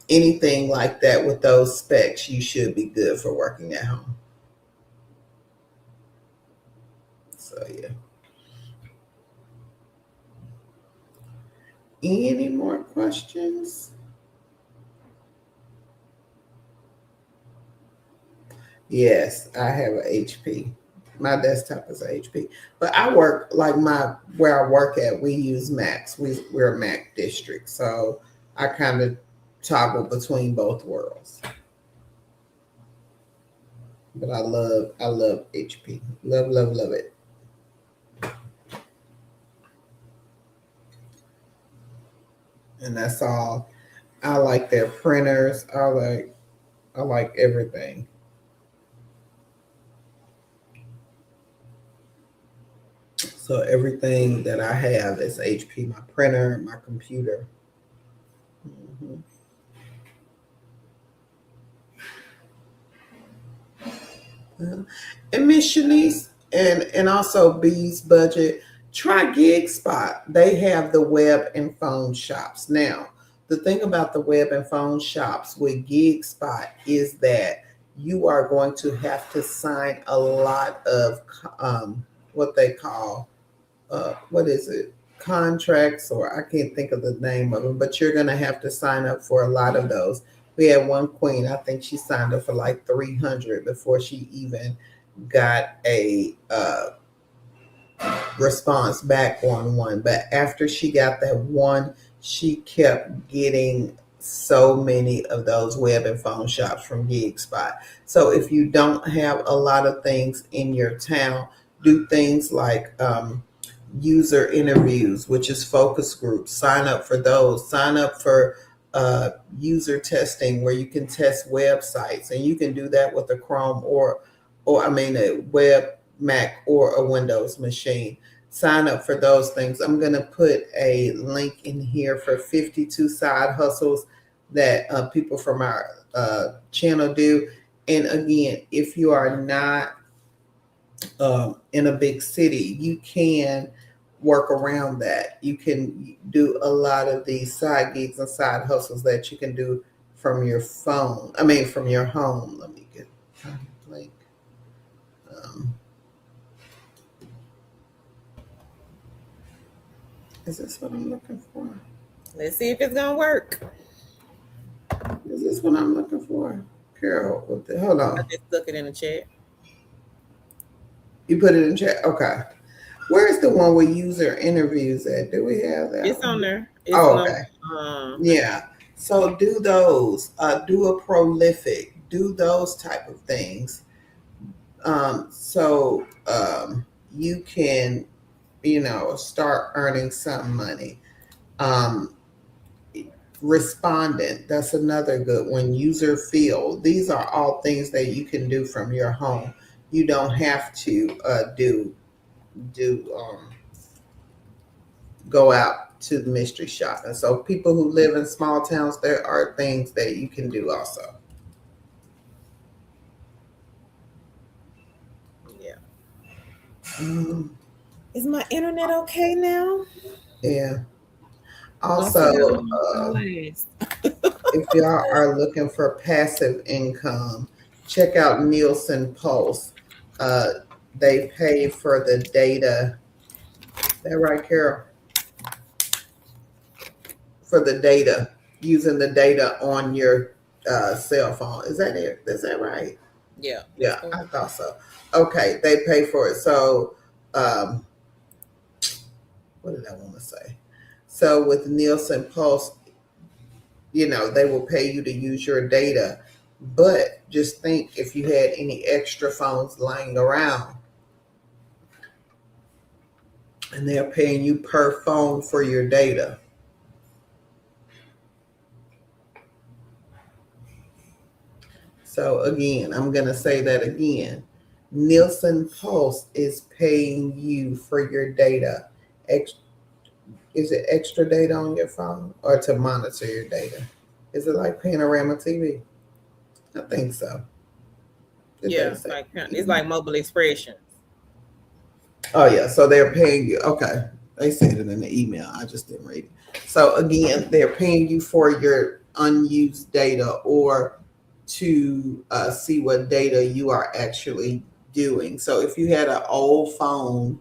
anything like that with those specs, you should be good for working at home. So, yeah. Any more questions? Yes, I have a HP. My desktop is a HP, but I work like where I work at. We use Macs. We're a Mac district, so I kind of toggle between both worlds. But I love HP. Love it. And that's all. I like their printers. I like everything. So everything that I have is HP. My printer, my computer. Mm-hmm. And Miss Shanice and also B's budget, try GigSpot. They have the web and phone shops. Now, the thing about the web and phone shops with GigSpot is that you are going to have to sign a lot of what they call what is it, contracts, or I can't think of the name of them, but you're going to have to sign up for a lot of those. We had one queen, I think she signed up for like 300 before she even got a response back on one. But after she got that one, she kept getting so many of those web and phone shops from GigSpot. So if you don't have a lot of things in your town, do things like user interviews, which is focus groups. Sign up for those. Sign up for user testing, where you can test websites, and you can do that with a Chrome or I mean a web Mac or a Windows machine. sign up for those things. I'm going to put a link in here for 52 side hustles that people from our channel do. And again, if you are not in a big city, you can work around that. You can do a lot of these side gigs and side hustles that you can do from your phone. I mean, from your home. Let me get a link. Um, is this what I'm looking for? Let's see if it's gonna work. Is this what I'm looking for? Carol, hold I on. just stuck it in the chat. You put it in chat? Okay. Where's the one with user interviews at? Do we have that It's on one? there. It's Oh, no. okay. Yeah. So do those. Do a prolific. Do those type of things. So you can, start earning some money. Um, Respondent. That's another good one. User field. These are all things that you can do from your home. You don't have to do go out to the mystery shop. And so people who live in small towns, there are things that you can do also. Yeah. Um, Is my internet okay now? yeah. Gonna see Also, how long it's gonna last. if y'all are looking for passive income, check out Nielsen Pulse. Uh, they pay for the data. Is that right, Carol? For the data, using the data on your cell phone. Is that it? Is that right? Yeah, that's Yeah, cool. I thought so. Okay, they pay for it. So, um, what did I want to say? So with Nielsen Pulse, they will pay you to use your data. But just think if you had any extra phones lying around and they're paying you per phone for your data. So again, I'm going to say that again. Nielsen Pulse is paying you for your data. Is it extra data on your phone or to monitor your data? Is it like Panorama TV? I think so. Did they Yeah, say? it's like mobile expressions. Oh yeah, so they're paying you. Okay, they said it in the email. I just didn't read it. So again, they're paying you for your unused data or to see what data you are actually doing. So if you had an old phone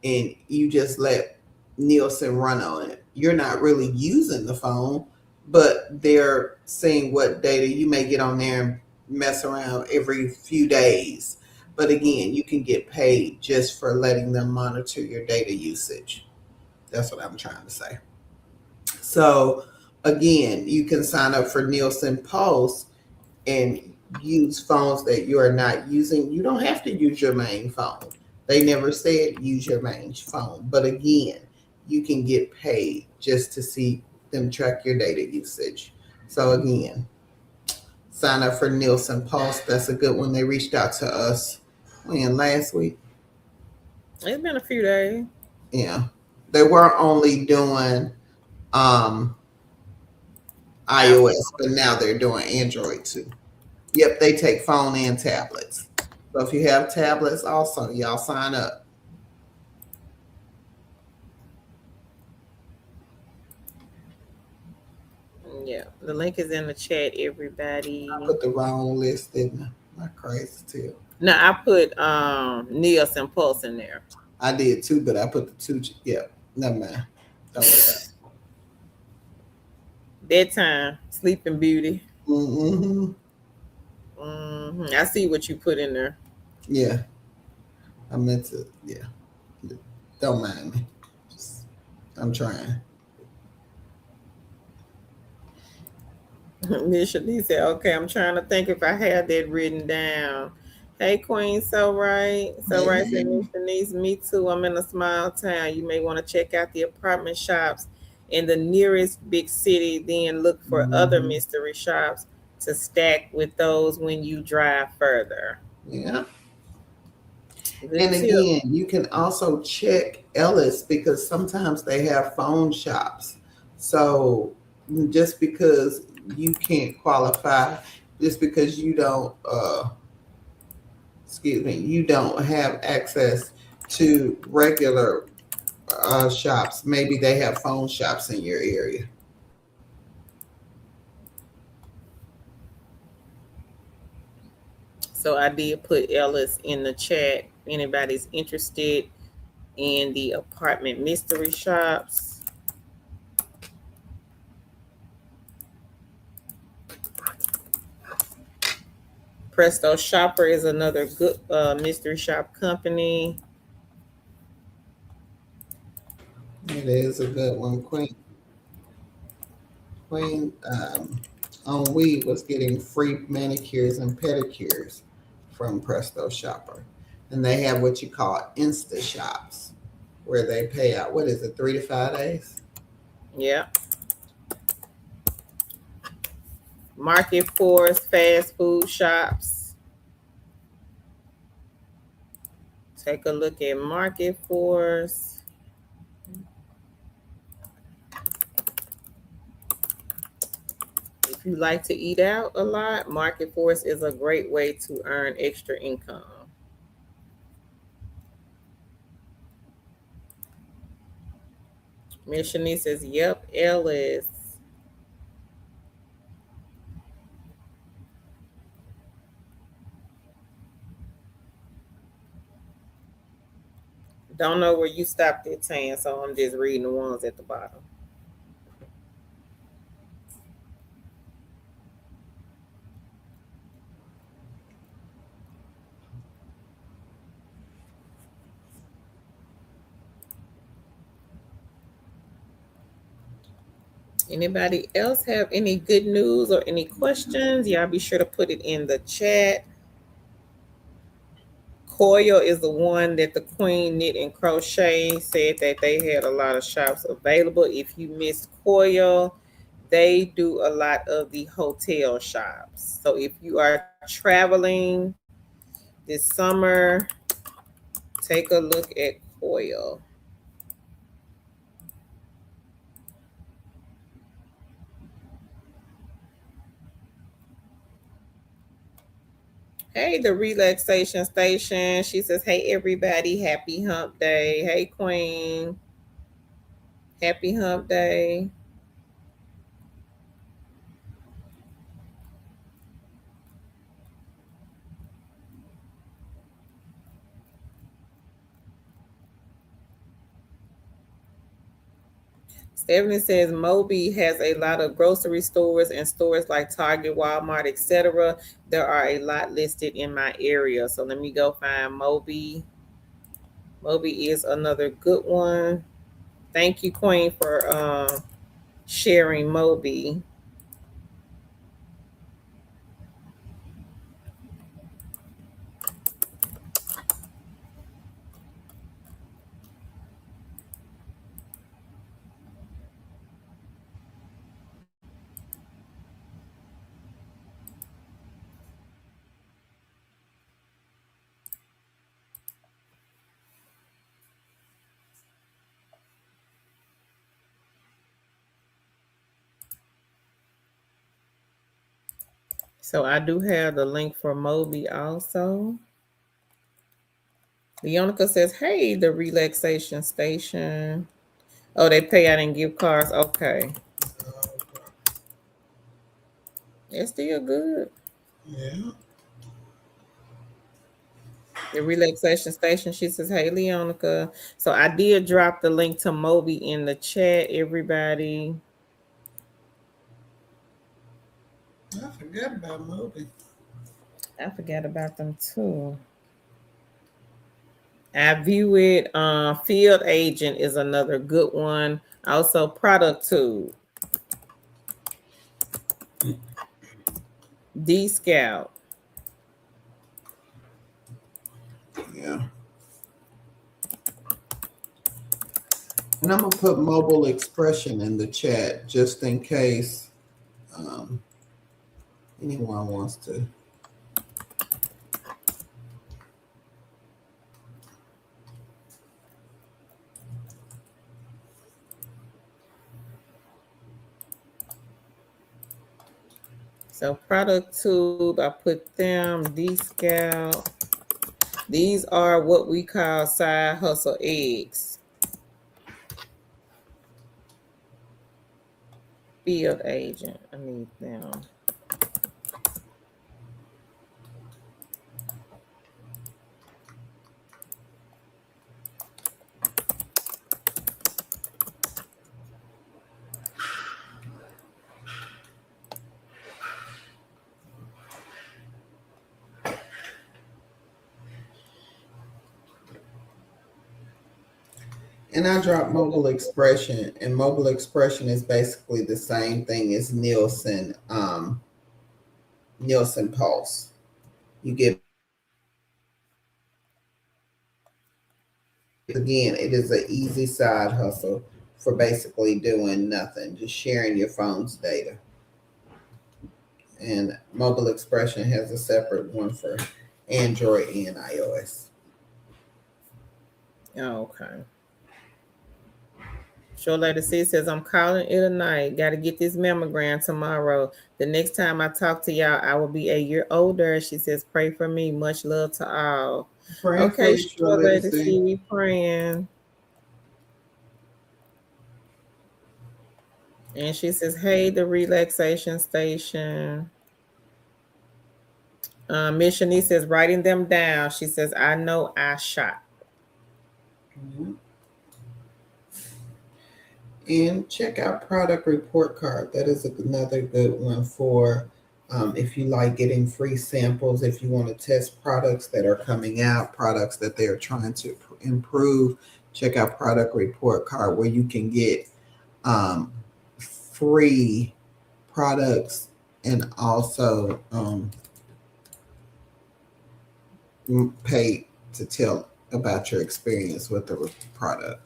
and you just let Nielsen run on it, you're not really using the phone, but they're seeing what data you may get on there and mess around every few days. But again, you can get paid just for letting them monitor your data usage. That's what I'm trying to say. So again, you can sign up for Nielsen Pulse and use phones that you are not using. You don't have to use your main phone. They never said use your main phone. But again, you can get paid just to see them track your data usage. So again, sign up for Nielsen Pulse. That's a good one. They reached out to us last week. It's been a few days. Yeah. They were only doing um Apple. iOS, but now they're doing Android too. Yep, they take phone and tablets. So if you have tablets also, y'all sign up. Yeah, the link is in the chat, I everybody. put the wrong list, didn't I? My crazy too. No, I put Nielsen Pulse in there. I did too, but I put the two. Yeah, never mind. Don't worry about it. Bedtime, Sleeping Beauty. Mm-hmm. I see what you put in there. Yeah, I meant to. Yeah, don't mind me. Just, I'm trying. Miss Shanice said, okay, I'm trying to think if I had that written down. Hey, Queen, so right. So Hey, right, said hey. Miss Shanice, me too. I'm in a small town. You may want to check out the apartment shops in the nearest big city, then look for other Mm-hmm. mystery shops to stack with those when you drive further. Yeah. Good And tip. again, you can also check Ellis because sometimes they have phone shops. So just because you can't qualify, just because you don't, excuse me, you don't have access to regular shops, maybe they have phone shops in your area. So I did put Ellis in the chat. If anybody's interested in the apartment mystery shops. Presto Shopper is another good mystery shop company. It is a good one. Queen on Weed was getting free manicures and pedicures from Presto Shopper. And they have what you call Insta shops where they pay out, what is it, 3 to 5 days? Yeah. Market Force fast food shops. Take a look at Market Force. If you like to eat out a lot, Market Force is a great way to earn extra income. Miss Shanice says, yep, Ellis. Don't know where you stopped at, Tan, so I'm just reading the ones at the bottom. Anybody else have any good news or any questions? Y'all be sure to put it in the chat. Coil is the one that the Queen Knit and Crochet said that they had a lot of shops available. If you missed Coil, they do a lot of the hotel shops. So if you are traveling this summer, take a look at Coil. Hey, the relaxation station. She says, hey, everybody, happy hump day. Hey, Queen. Happy hump day. Stephanie says Moby has a lot of grocery stores and stores like Target, Walmart, etc. There are a lot listed in my area. So let me go find Moby. Moby is another good one. Thank you, Queen, for sharing Moby. So I do have the link for Moby also. Leonica says, hey, the relaxation station. Oh, they pay out in gift cards. Okay. It's still good. Yeah. The relaxation station. She says, hey, Leonica. So I did drop the link to Moby in the chat, everybody. I forgot about Moby. I forgot about them too. I view it. Field Agent is another good one. Also, Product Tube. D Scout. Yeah. And I'm going to put Mobile Expression in the chat just in case anyone wants to. So product tube, I put them, D-Scout. These are what we call side hustle eggs. Field agent, I need them. And I dropped mobile expression, and mobile expression is basically the same thing as Nielsen Pulse. You get, again, it is an easy side hustle for basically doing nothing, just sharing your phone's data. And mobile expression has a separate one for Android and iOS. Okay. Sure Lady C says, I'm calling it a night. Got to get this mammogram tomorrow. The next time I talk to y'all, I will be a year older. She says, pray for me. Much love to all. Praying for Okay, you, sure Lady Lady C, C. we praying. And she says, hey, the relaxation station. Miss Shanice says, writing them down. She says, I know I shot. Mhm. And check out product report card. That is another good one for if you like getting free samples, if you want to test products that are coming out, products that they're trying to improve. Check out product report card where you can get free products and also pay to tell about your experience with the product.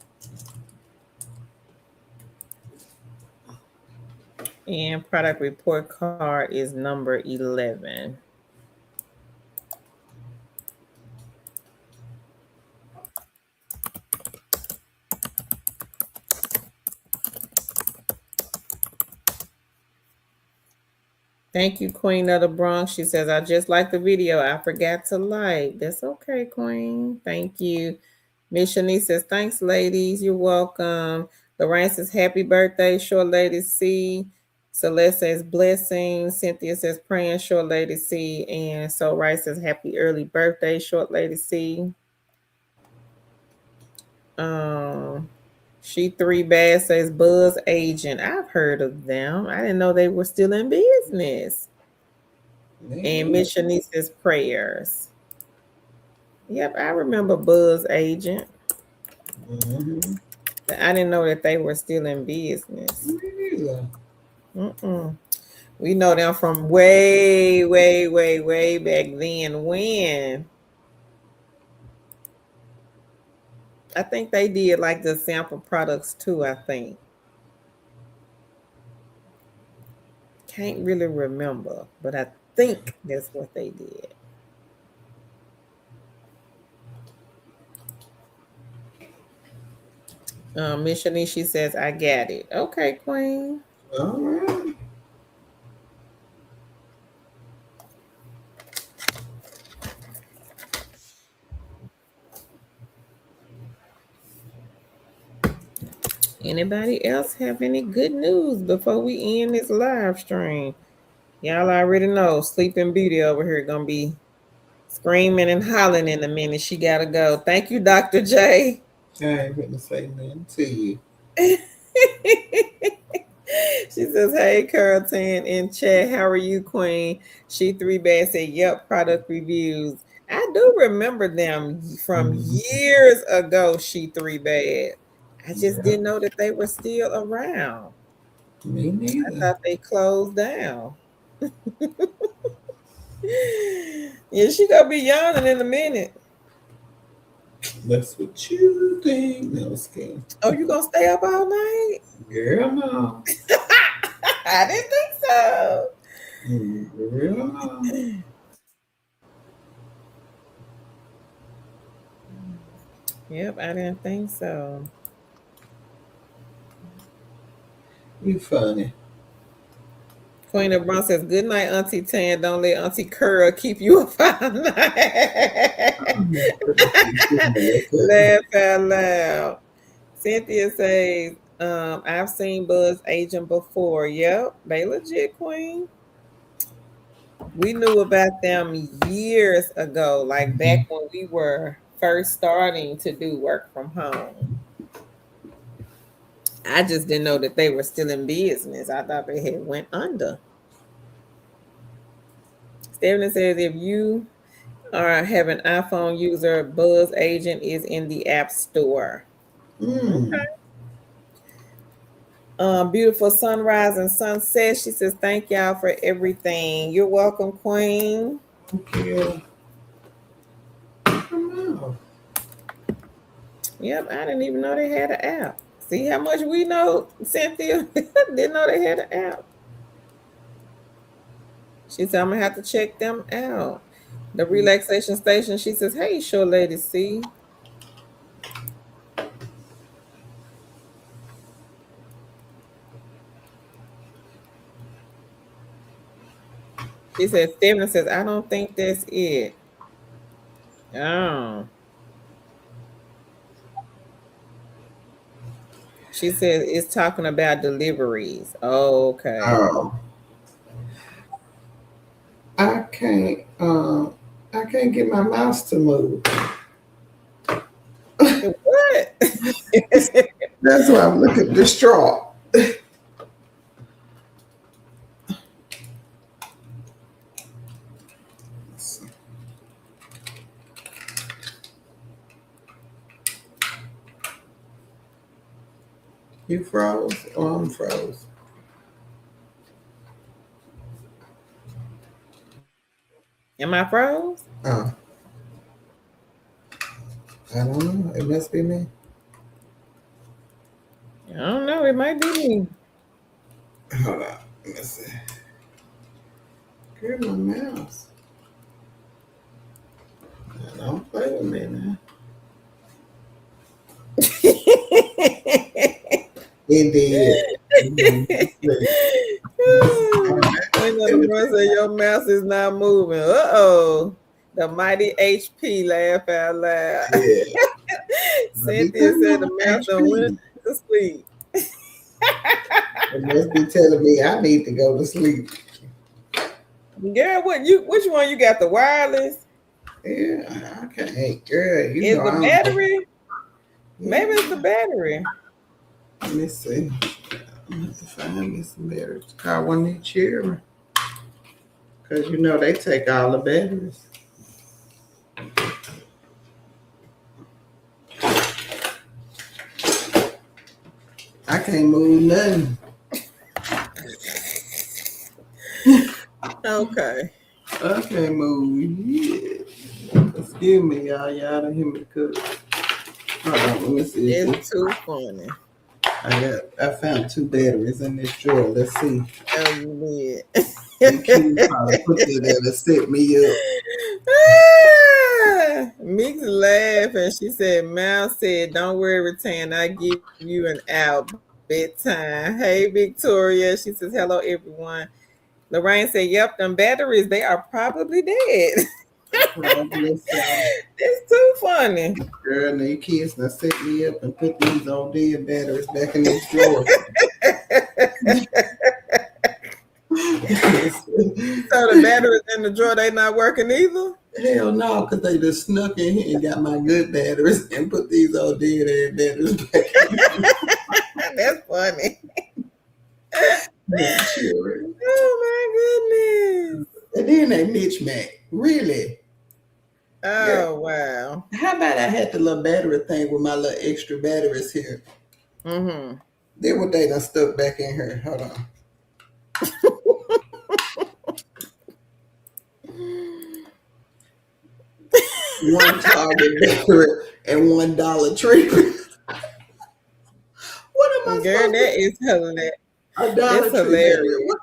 And product report card is number 11. Thank you, Queen of the Bronx. She says, I just like the video. I forgot to like. That's okay, Queen. Thank you. Miss Shanice says, thanks, ladies. You're welcome. Lorraine says, happy birthday, Short Lady C. Celeste says, blessings. Cynthia says, praying, Short Lady C. And So Rice says, happy early birthday, Short Lady C. Um, She Three Bad says, Buzz Agent. I've heard of them. I didn't know they were still in business. And Maybe. Miss Shanice says, prayers. Yep, I remember Buzz Agent. Mm-hmm. I didn't know that they were still in business. Yeah. Mm-mm. We know them from way, way, way, way back then. When I think they did like the sample products too. I think can't really remember, but I think that's what they did. Miss Shanishi says, "I got it." Okay, Queen. All right. Anybody else have any good news before we end this live stream? Y'all already know Sleeping Beauty over here gonna be screaming and hollering in a minute. She gotta go. Thank you, Dr. J. I ain't gonna say nothing to you. She says, hey, Carlton in chat. How are you, Queen? She Three Bad said, yep, product reviews. I do remember them from Mhm. years ago, She Three Bad. I just Yeah, didn't know that they were still around. me I neither. thought they closed down. Yeah, she gonna be yawning in a minute. That's what you think. No, it's good. Oh, you gonna stay up all night? Girl, no. I didn't think so. Girl, no. Yep, I didn't think so. You funny. Queen of Brown says, "Good night, Auntie Tan. Don't let Auntie Curl keep you up all night." Okay. Laugh out loud. Cynthia says, "I've seen Buzz agent before. Yep, they legit, Queen. We knew about them years ago, like back when we were first starting to do work from home. I just didn't know that they were still in business. I thought they had went under." Stephanie says, "If you have an iPhone user, Buzz Agent is in the App Store." Okay. Mm. Beautiful sunrise and sunset. She says, "Thank y'all for everything." You're welcome, Queen. Okay. Come on. Yep, I didn't even know they had an app. See how much we know, Cynthia? Didn't know they had an app. She said, "I'm gonna have to check them out." The relaxation station. She says, "Hey, sure lady, see." She said, Stephanie says, "I don't think that's it." Oh. She said it's talking about deliveries. Oh, okay. Oh, I can't. I can't get my mouse to move. What? That's why I'm looking distraught. You froze or I'm froze? Am I froze? Oh, I don't know. It must be me. I don't know. It might be me. Hold on. Let's see. Here's my mouse. Don't play with me now. It did. Queen of the Run said your mouse is not moving. Uh-oh. The mighty HP laugh out loud. Yeah. Cynthia said the mouse done went to sleep. It must be telling me I need to go to sleep. Girl, which one you got? The wireless? Yeah, okay. Girl, you Is know the I'm battery? Yeah. Maybe it's the battery. Let me see. I'm gonna have to find me some batteries. Call one of these children. Cause you know they take all the batteries. I can't move nothing. Okay. I can't move. Yeah. Excuse me, y'all. Y'all don't hear me cook. Hold on, let me see. It's too funny. I found 2 batteries in this drawer. Let's see. Oh, you They did. keep probably put it there to set me up. Meeks laughed and she said, "Mouse said, don't worry, Ratan. I give you an out bedtime." Hey, Victoria. She says, "Hello, everyone." Lorraine said, "Yep, them batteries, they are probably dead." Probably so. It's too funny. Girl, and the kids now set me up and put these old dead batteries back in this drawer. So the batteries in the drawer, they not working either? Hell no, because they just snuck in here and got my good batteries and put these old dead ass batteries back in. That's funny. Sure. Oh my goodness. And then they mismatch. Really? Oh, Yeah. wow. How about I had the little battery thing with my little extra batteries here? Mm-hmm. Then what they done stuck back in here. Hold on. One Target battery and $1 treatment. What am I Girl, supposed that is hilarious. A Dollar That's Tree hilarious. battery. What?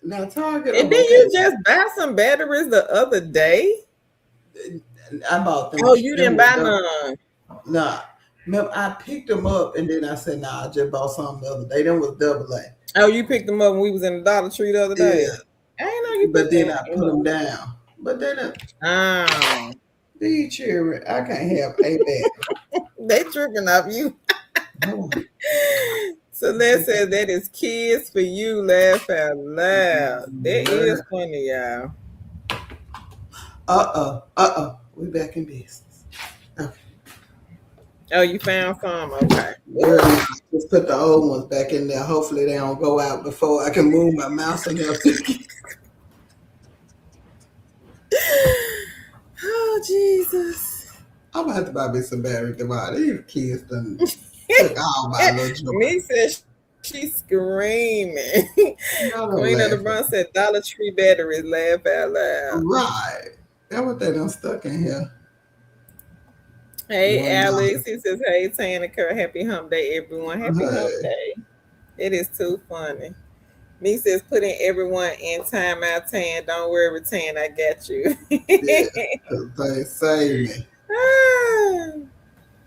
Now Target, And I'm then okay. you just buy some batteries the other day? I bought them. Oh, you didn't buy them. none. Nah. Remember, I picked them up and then I said, nah, I just bought some the other day. Them was AA. Oh, you picked them up when we was in the Dollar Tree the other day. Yeah, I didn't know you but put then them I in put the. them down. But then Oh, these children, I can't have a bag. they tripping up you. Hold on. So that says that is kids for you. Laugh out loud. That is Girl. funny, y'all. We back in business. Okay. Oh, you found some? Okay. Girl, just put the old ones back in there. Hopefully they don't go out before I can move my mouse enough to get. Oh, Jesus. I'm gonna have to buy me some batteries tomorrow. These kids done took all my little joy. Me said she's screaming. Y'all don't Queen of the laugh at Bronx said Dollar Tree batteries. Laugh out loud. right. That's what they done stuck in here. Hey, Alex. $1. He says, hey, Tanika. Happy hump day, everyone. Happy hump Hey, day. It is too funny. Me says, putting everyone in timeout, Tan. Don't worry, Tan. I got you. yeah, because they saved me. Ah.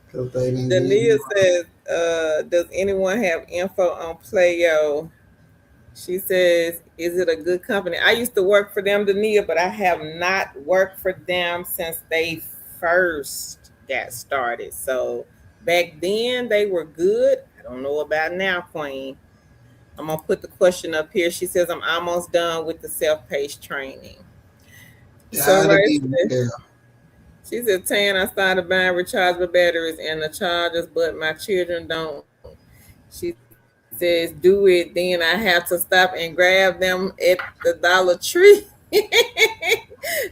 Because they didn't get me Dania right. says, does anyone have info on Playo? She says, is it a good company? I used to work for them, Dania, but I have not worked for them since they first got started. So back then they were good. I don't know about now, Queen. I'm gonna put the question up here. She says, I'm almost done with the self-paced training. So Died right, again, girl. she said, Tan, I started buying rechargeable batteries and the chargers, but my children don't. She says, do it, then I have to stop and grab them at the Dollar Tree.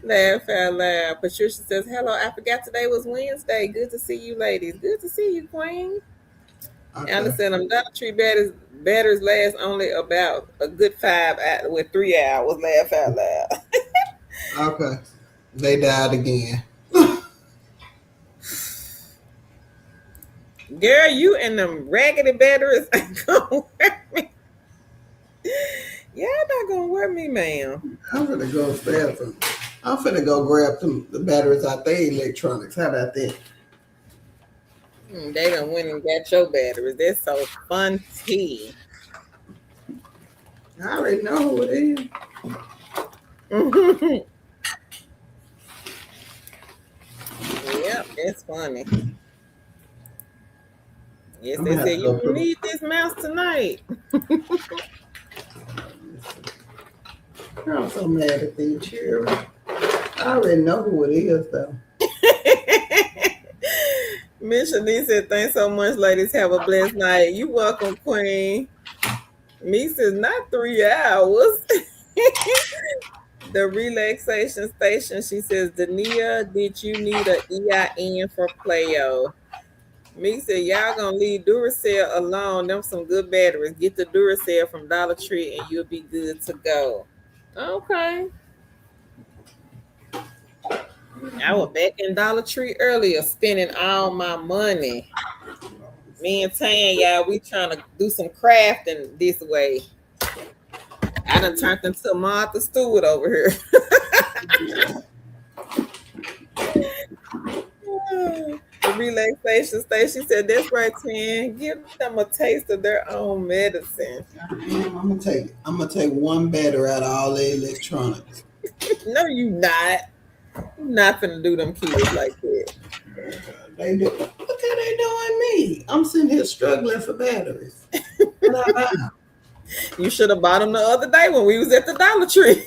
Laugh out loud. Patricia says, hello, I forgot today was Wednesday. Good to see you, ladies. Good to see you, Queen. Okay. Alice said, Dollar Tree batteries last only about a good 5 hours with 3 hours. Laugh out loud. Okay. They died again. Girl, you and them raggedy batteries ain't gonna work me. Y'all not gonna work me, ma'am. I'm finna go grab some. I'm finna go grab the batteries out there electronics. How about that? They done went and got your batteries. That's so fun tea. I already know who it is. Yep, that's funny. Yes, I'm they gonna have said to you go don't put. need this mouse tonight. I'm so mad at these children. I already know who it is though. Miss Shanice said, thanks so much, ladies. Have a blessed night. You welcome, Queen. Me says, not 3 hours. The relaxation station, she says, Dania, did you need a EIN for Playo? Me said, y'all gonna leave Duracell alone. Them some good batteries. Get the Duracell from Dollar Tree and you'll be good to go. Okay. I was back in Dollar Tree earlier spending all my money. Me and Tan, y'all, we trying to do some crafting this way. I done turned into Martha Stewart over here. The relaxation station said, that's right, Tan. Give them a taste of their own medicine. I'm gonna take one battery out of all the electronics. No, you not. You not finna do them kids like that. They do. Look how they doing me. I'm sitting here struggling for batteries. What I buy? You should have bought them the other day when we was at the Dollar Tree.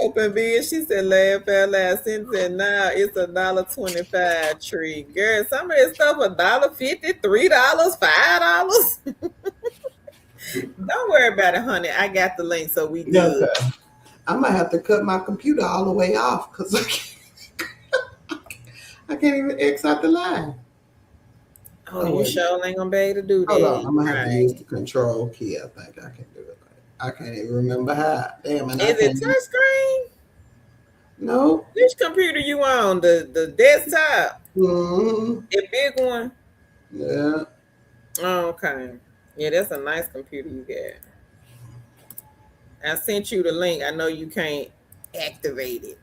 Open bid, she said, laugh out loud. Cindy said, nah, it's $1.25 tree. Girl, some of this stuff $1.50, $3, $5. Don't worry about it, honey. I got the link, so we good. Okay. I might have to cut my computer all the way off because I can't even X out the line. Oh, you sure ain't gonna be able to do that. Hold on, I'm gonna have to use Right. the control key. I think I can do it. I can't even remember how. Damn, and I Is it can't. touchscreen? No. Which computer you on? The desktop? Mm-hmm. The big one? Yeah. Oh, okay. Yeah, that's a nice computer you got. I sent you the link. I know you can't activate it.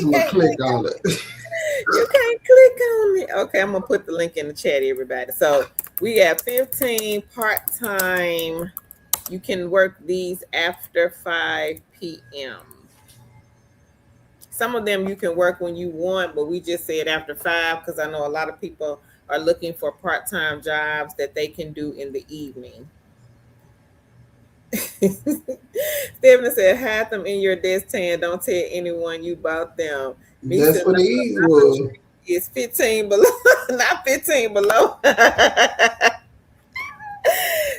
I'm gonna click on it. You can't click on it. Okay, I'm gonna put the link in the chat, everybody. So we got 15 part-time. You can work these after 5 p.m. Some of them you can work when you want, but we just said after 5 because I know a lot of people are looking for part-time jobs that they can do in the evening. Stephanie said, hide them in your desk tan. Don't tell anyone you bought them. Me That's said, what no, these was. it's 15 below, not 15 below.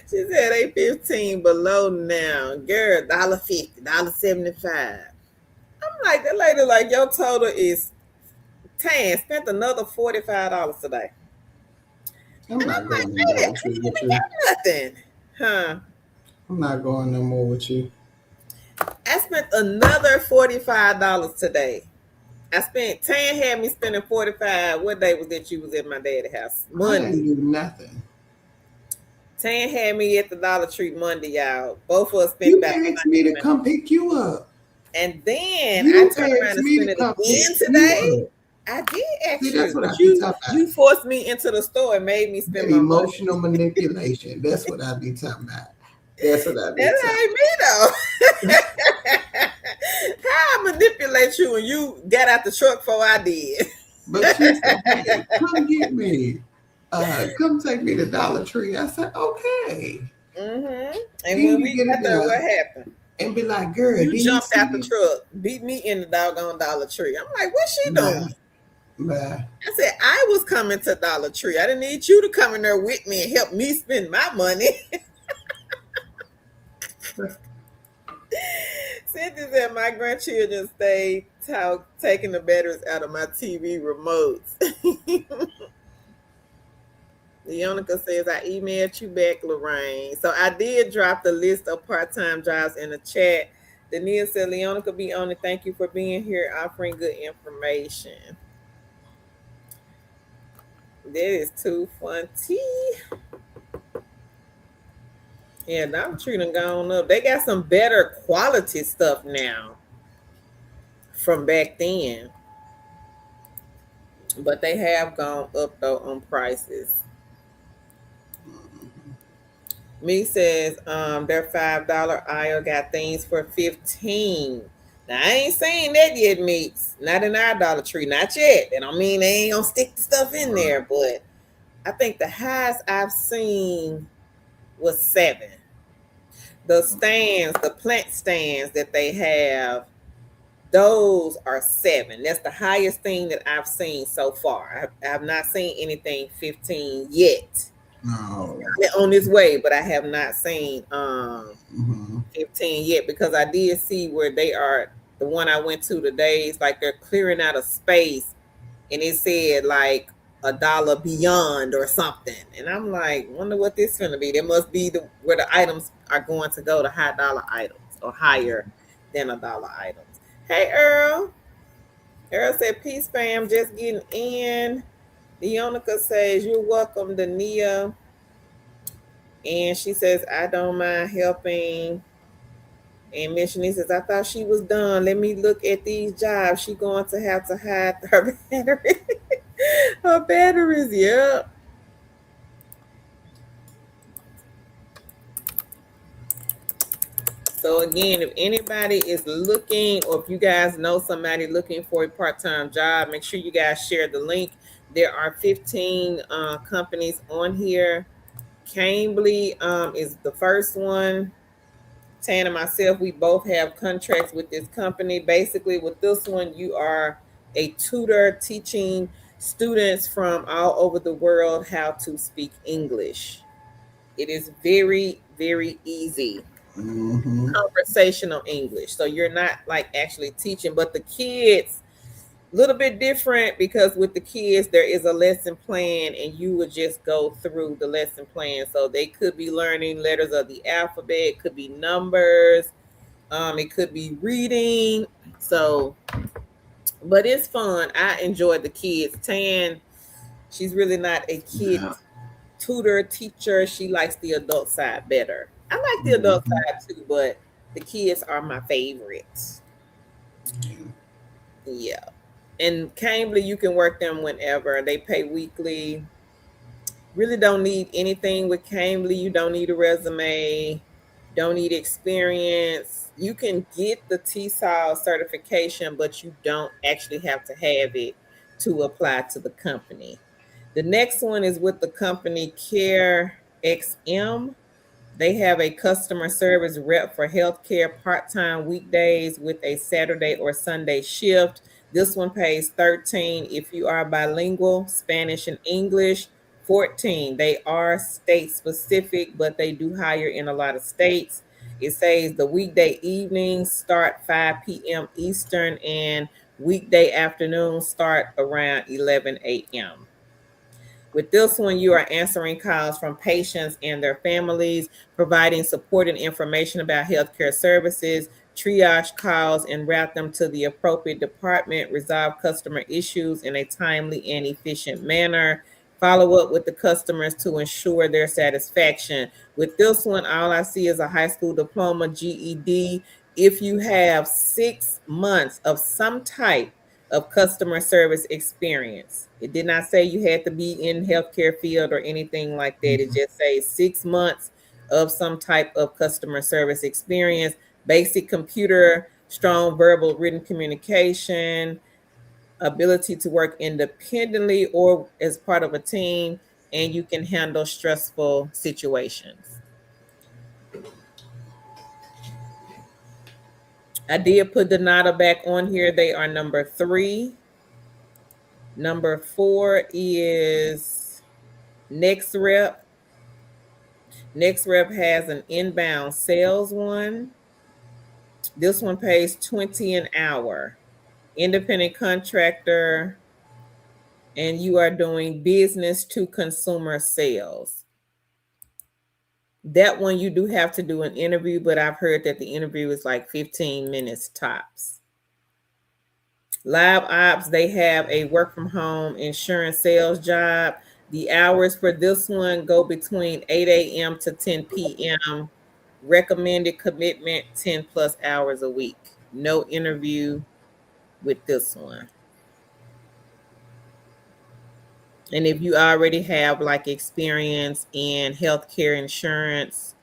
She said they 15 below now. Girl, $1.50, $1.75. I'm like, that lady, like, your total is 10. Spent another $45 today. I'm And I'm not like, going no more lady, with I ain't you. even got nothing. Huh? I'm not going no more with you. I spent another $45 today. I spent 10 had me spending 45. What day was that you was at my daddy's house? I didn't Monday. do nothing. 10 had me at the Dollar Tree Monday, y'all. Both of us spent You about the asked me to same. come pick you up. And then I You turned around asked and me to spent it come pick again you today. up. I did See, ask that's you, what I but be you talking about. you forced me into the store and made me That spend my money. emotional manipulation. That's what I be talking about. That's what I be That talking ain't me though. How I manipulate you when you got out the truck before I did? But you said, hey, come get me. Come take me to Dollar Tree. I said, okay. Mm-hmm. And Then when we we get got it there, done what happened? and be like, girl, You didn't you jumped see out the me? truck, beat me in the doggone Dollar Tree. I'm like, what's she Bye. doing? Bye. I said, I was coming to Dollar Tree. I didn't need you to come in there with me and help me spend my money. Cynthia said, my grandchildren stayed taking the batteries out of my TV remotes. Leonica says, I emailed you back, Lorraine. So I did drop the list of part-time jobs in the chat. Dania said, Leonica, be on it. Thank you for being here, offering good information. That is too fun. Yeah, Dollar Tree done gone up. They got some better quality stuff now from back then. But they have gone up though on prices. Me says their $5 aisle got things for 15. Now I ain't saying that yet, Meeks. Not in our Dollar Tree, not yet. And I mean they ain't gonna stick the stuff in there, but I think the highest I've seen was 7. The stands, the plant stands that they have, those are 7. That's the highest thing that I've seen so far. I have not seen anything 15 yet. No. On its way, but I have not seen Mm-hmm. 15 yet because I did see where they are. The one I went to today is like they're clearing out a space and it said like $1 beyond or something. And I'm like, wonder what this gonna be. There must be where the items are going to go, to high dollar items or higher than $1 items. Hey Earl. Earl said, peace fam, just getting in. Leonica says, you're welcome, Dania. And she says, I don't mind helping. And Miss Shanice says, I thought she was done. Let me look at these jobs. She going to have to hide her battery. Her batteries, yep. So again, if anybody is looking, or if you guys know somebody looking for a part-time job, make sure you guys share the link. There are 15 companies on here. Cambly is the first one. Tan and myself, we both have contracts with this company. Basically, with this one, you are a tutor teaching students from all over the world how to speak English. It is very, very easy. Mm-hmm. Conversational English. So you're not like actually teaching, but the kids, a little bit different because with the kids, there is a lesson plan and you would just go through the lesson plan. So they could be learning letters of the alphabet, it could be numbers, it could be reading. So, but it's fun. I enjoy the kids. Tan, she's really not a kid Yeah. tutor teacher. She likes the adult side better. I like the adult Mm-hmm. side too, but the kids are my favorites. Yeah. And Cambly, you can work them whenever. They pay weekly. Really don't need anything with Cambly. You don't need a resume, don't need experience. You can get the TESOL certification, but you don't actually have to have it to apply to the company. The next one is with the company Care XM. They have a customer service rep for healthcare part-time weekdays with a Saturday or Sunday shift. This one pays 13 if you are bilingual, Spanish and English. 14. They are state specific, but they do hire in a lot of states. It says the weekday evenings start 5 p.m. Eastern and weekday afternoons start around 11 a.m. With this one, you are answering calls from patients and their families, providing support and information about healthcare services, triage calls and route them to the appropriate department, resolve customer issues in a timely and efficient manner, follow up with the customers to ensure their satisfaction. With this one, all I see is a high school diploma, GED. If you have 6 months of some type of customer service experience. It did not say you had to be in healthcare field or anything like that. It just says 6 months of some type of customer service experience, basic computer, strong verbal written communication, ability to work independently or as part of a team, and you can handle stressful situations. I did put the NADA back on here. They are number 3. Number 4 is Next Rep. Next Rep has an inbound sales one. This one pays 20 an hour. Independent contractor, and you are doing business to consumer sales. That one you do have to do an interview, but I've heard that the interview is like 15 minutes tops. Live Ops, they have a work from home insurance sales job. The hours for this one go between 8 a.m. to 10 p.m. Recommended commitment 10 plus hours a week. No interview with this one. And if you already have like experience in healthcare insurance,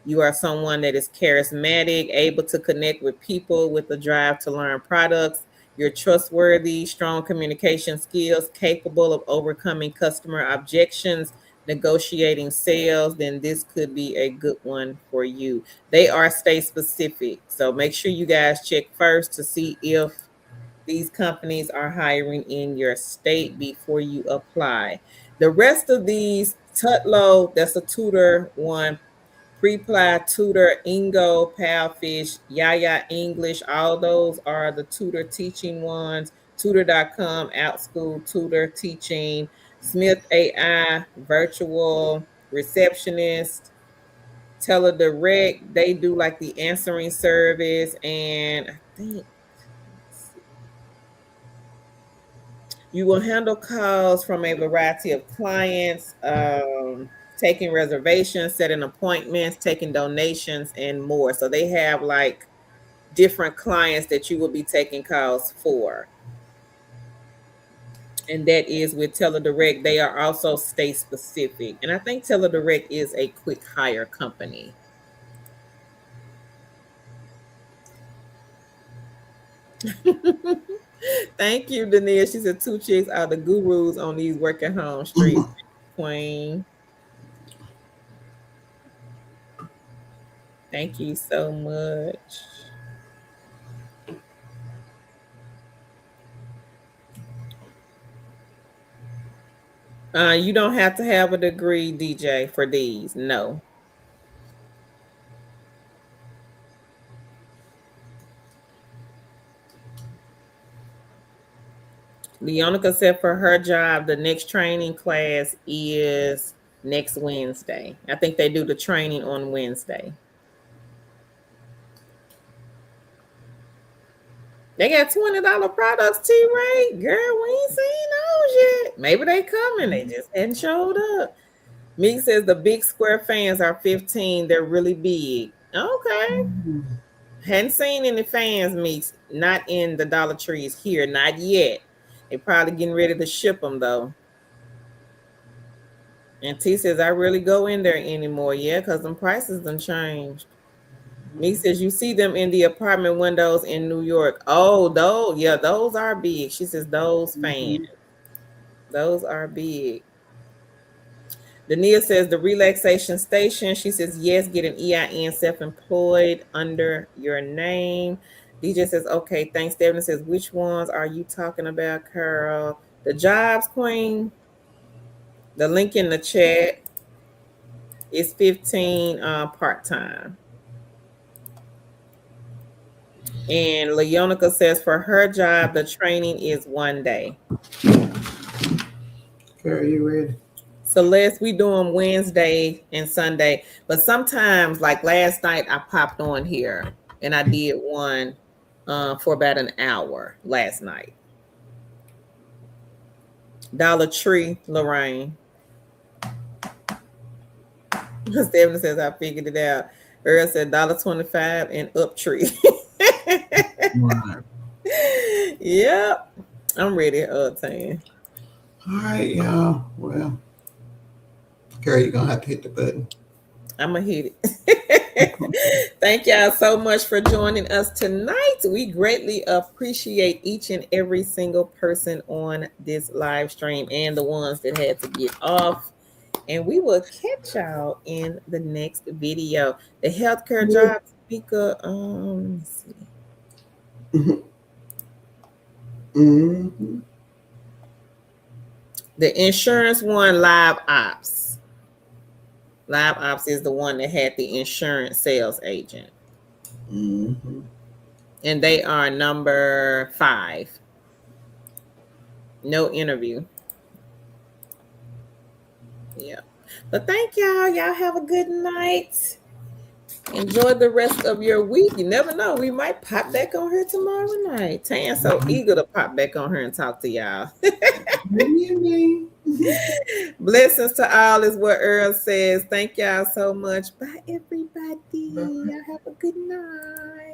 you are someone that is charismatic, able to connect with people with a drive to learn products. You're trustworthy, strong communication skills, capable of overcoming customer objections, negotiating sales, then this could be a good one for you. They are state specific. So make sure you guys check first to see if these companies are hiring in your state before you apply. The rest of these, Tutlow, that's a tutor one, Preply, Tutor, Ingo, Palfish, Yaya English, all those are the tutor teaching ones. Tutor.com, OutSchool, Tutor, Teaching, Smith AI, Virtual, Receptionist, Teledirect, they do like the answering service, and I think you will handle calls from a variety of clients, taking reservations, setting appointments, taking donations, and more. So they have like different clients that you will be taking calls for. And that is with Teledirect. They are also state specific. And I think Teledirect is a quick hire company. Thank you, Dania. She said 2 chicks are the gurus on these work at home streets. Queen. Thank you so much. You don't have to have a degree, DJ, for these. No. Leonica said for her job, the next training class is next Wednesday. I think they do the training on Wednesday. They got $20 products, T-Ray. Girl, we ain't seen those yet. Maybe they coming. They just hadn't showed up. Meek says the big square fans are 15. They're really big. Okay. Hadn't seen any fans, Meeks. Not in the Dollar Trees here. Not yet. They probably getting ready to ship them though. And T says, I really go in there anymore. Yeah, because them prices done changed. Me says, you see them in the apartment windows in New York. Oh, those, yeah, those are big. She says, those fans, Mm-hmm. those are big. Dania says, the relaxation station. She says, yes, get an EIN self-employed under your name. DJ says, okay, thanks. Stephanie says, which ones are you talking about, Carol? The jobs queen. The link in the chat is 15 part-time. And Leonica says for her job, the training is 1 day. Carol, you ready? So we do them Wednesday and Sunday. But sometimes, like last night, I popped on here and I did one for about an hour last night. Dollar Tree, Lorraine. Stephanie says I figured it out. Earl said $1.25 and up tree. Right. Yep. I'm ready, Tan. All right, y'all. Well, Carol, you're gonna have to hit the button. I'm gonna hit it. Thank y'all so much for joining us tonight. We greatly appreciate each and every single person on this live stream and the ones that had to get off. And we will catch y'all in the next video. The healthcare job speaker. Let me see. Mm-hmm. The insurance one, Live Ops. Live Ops is the one that had the insurance sales agent. Mm-hmm. And they are number 5. No interview. Yeah. But thank y'all. Y'all have a good night. Enjoy the rest of your week. You never know. We might pop back on here tomorrow night. Tan's so eager to pop back on here and talk to y'all. Blessings to all is what Earl says. Thank y'all so much. Bye, everybody. Y'all have a good night.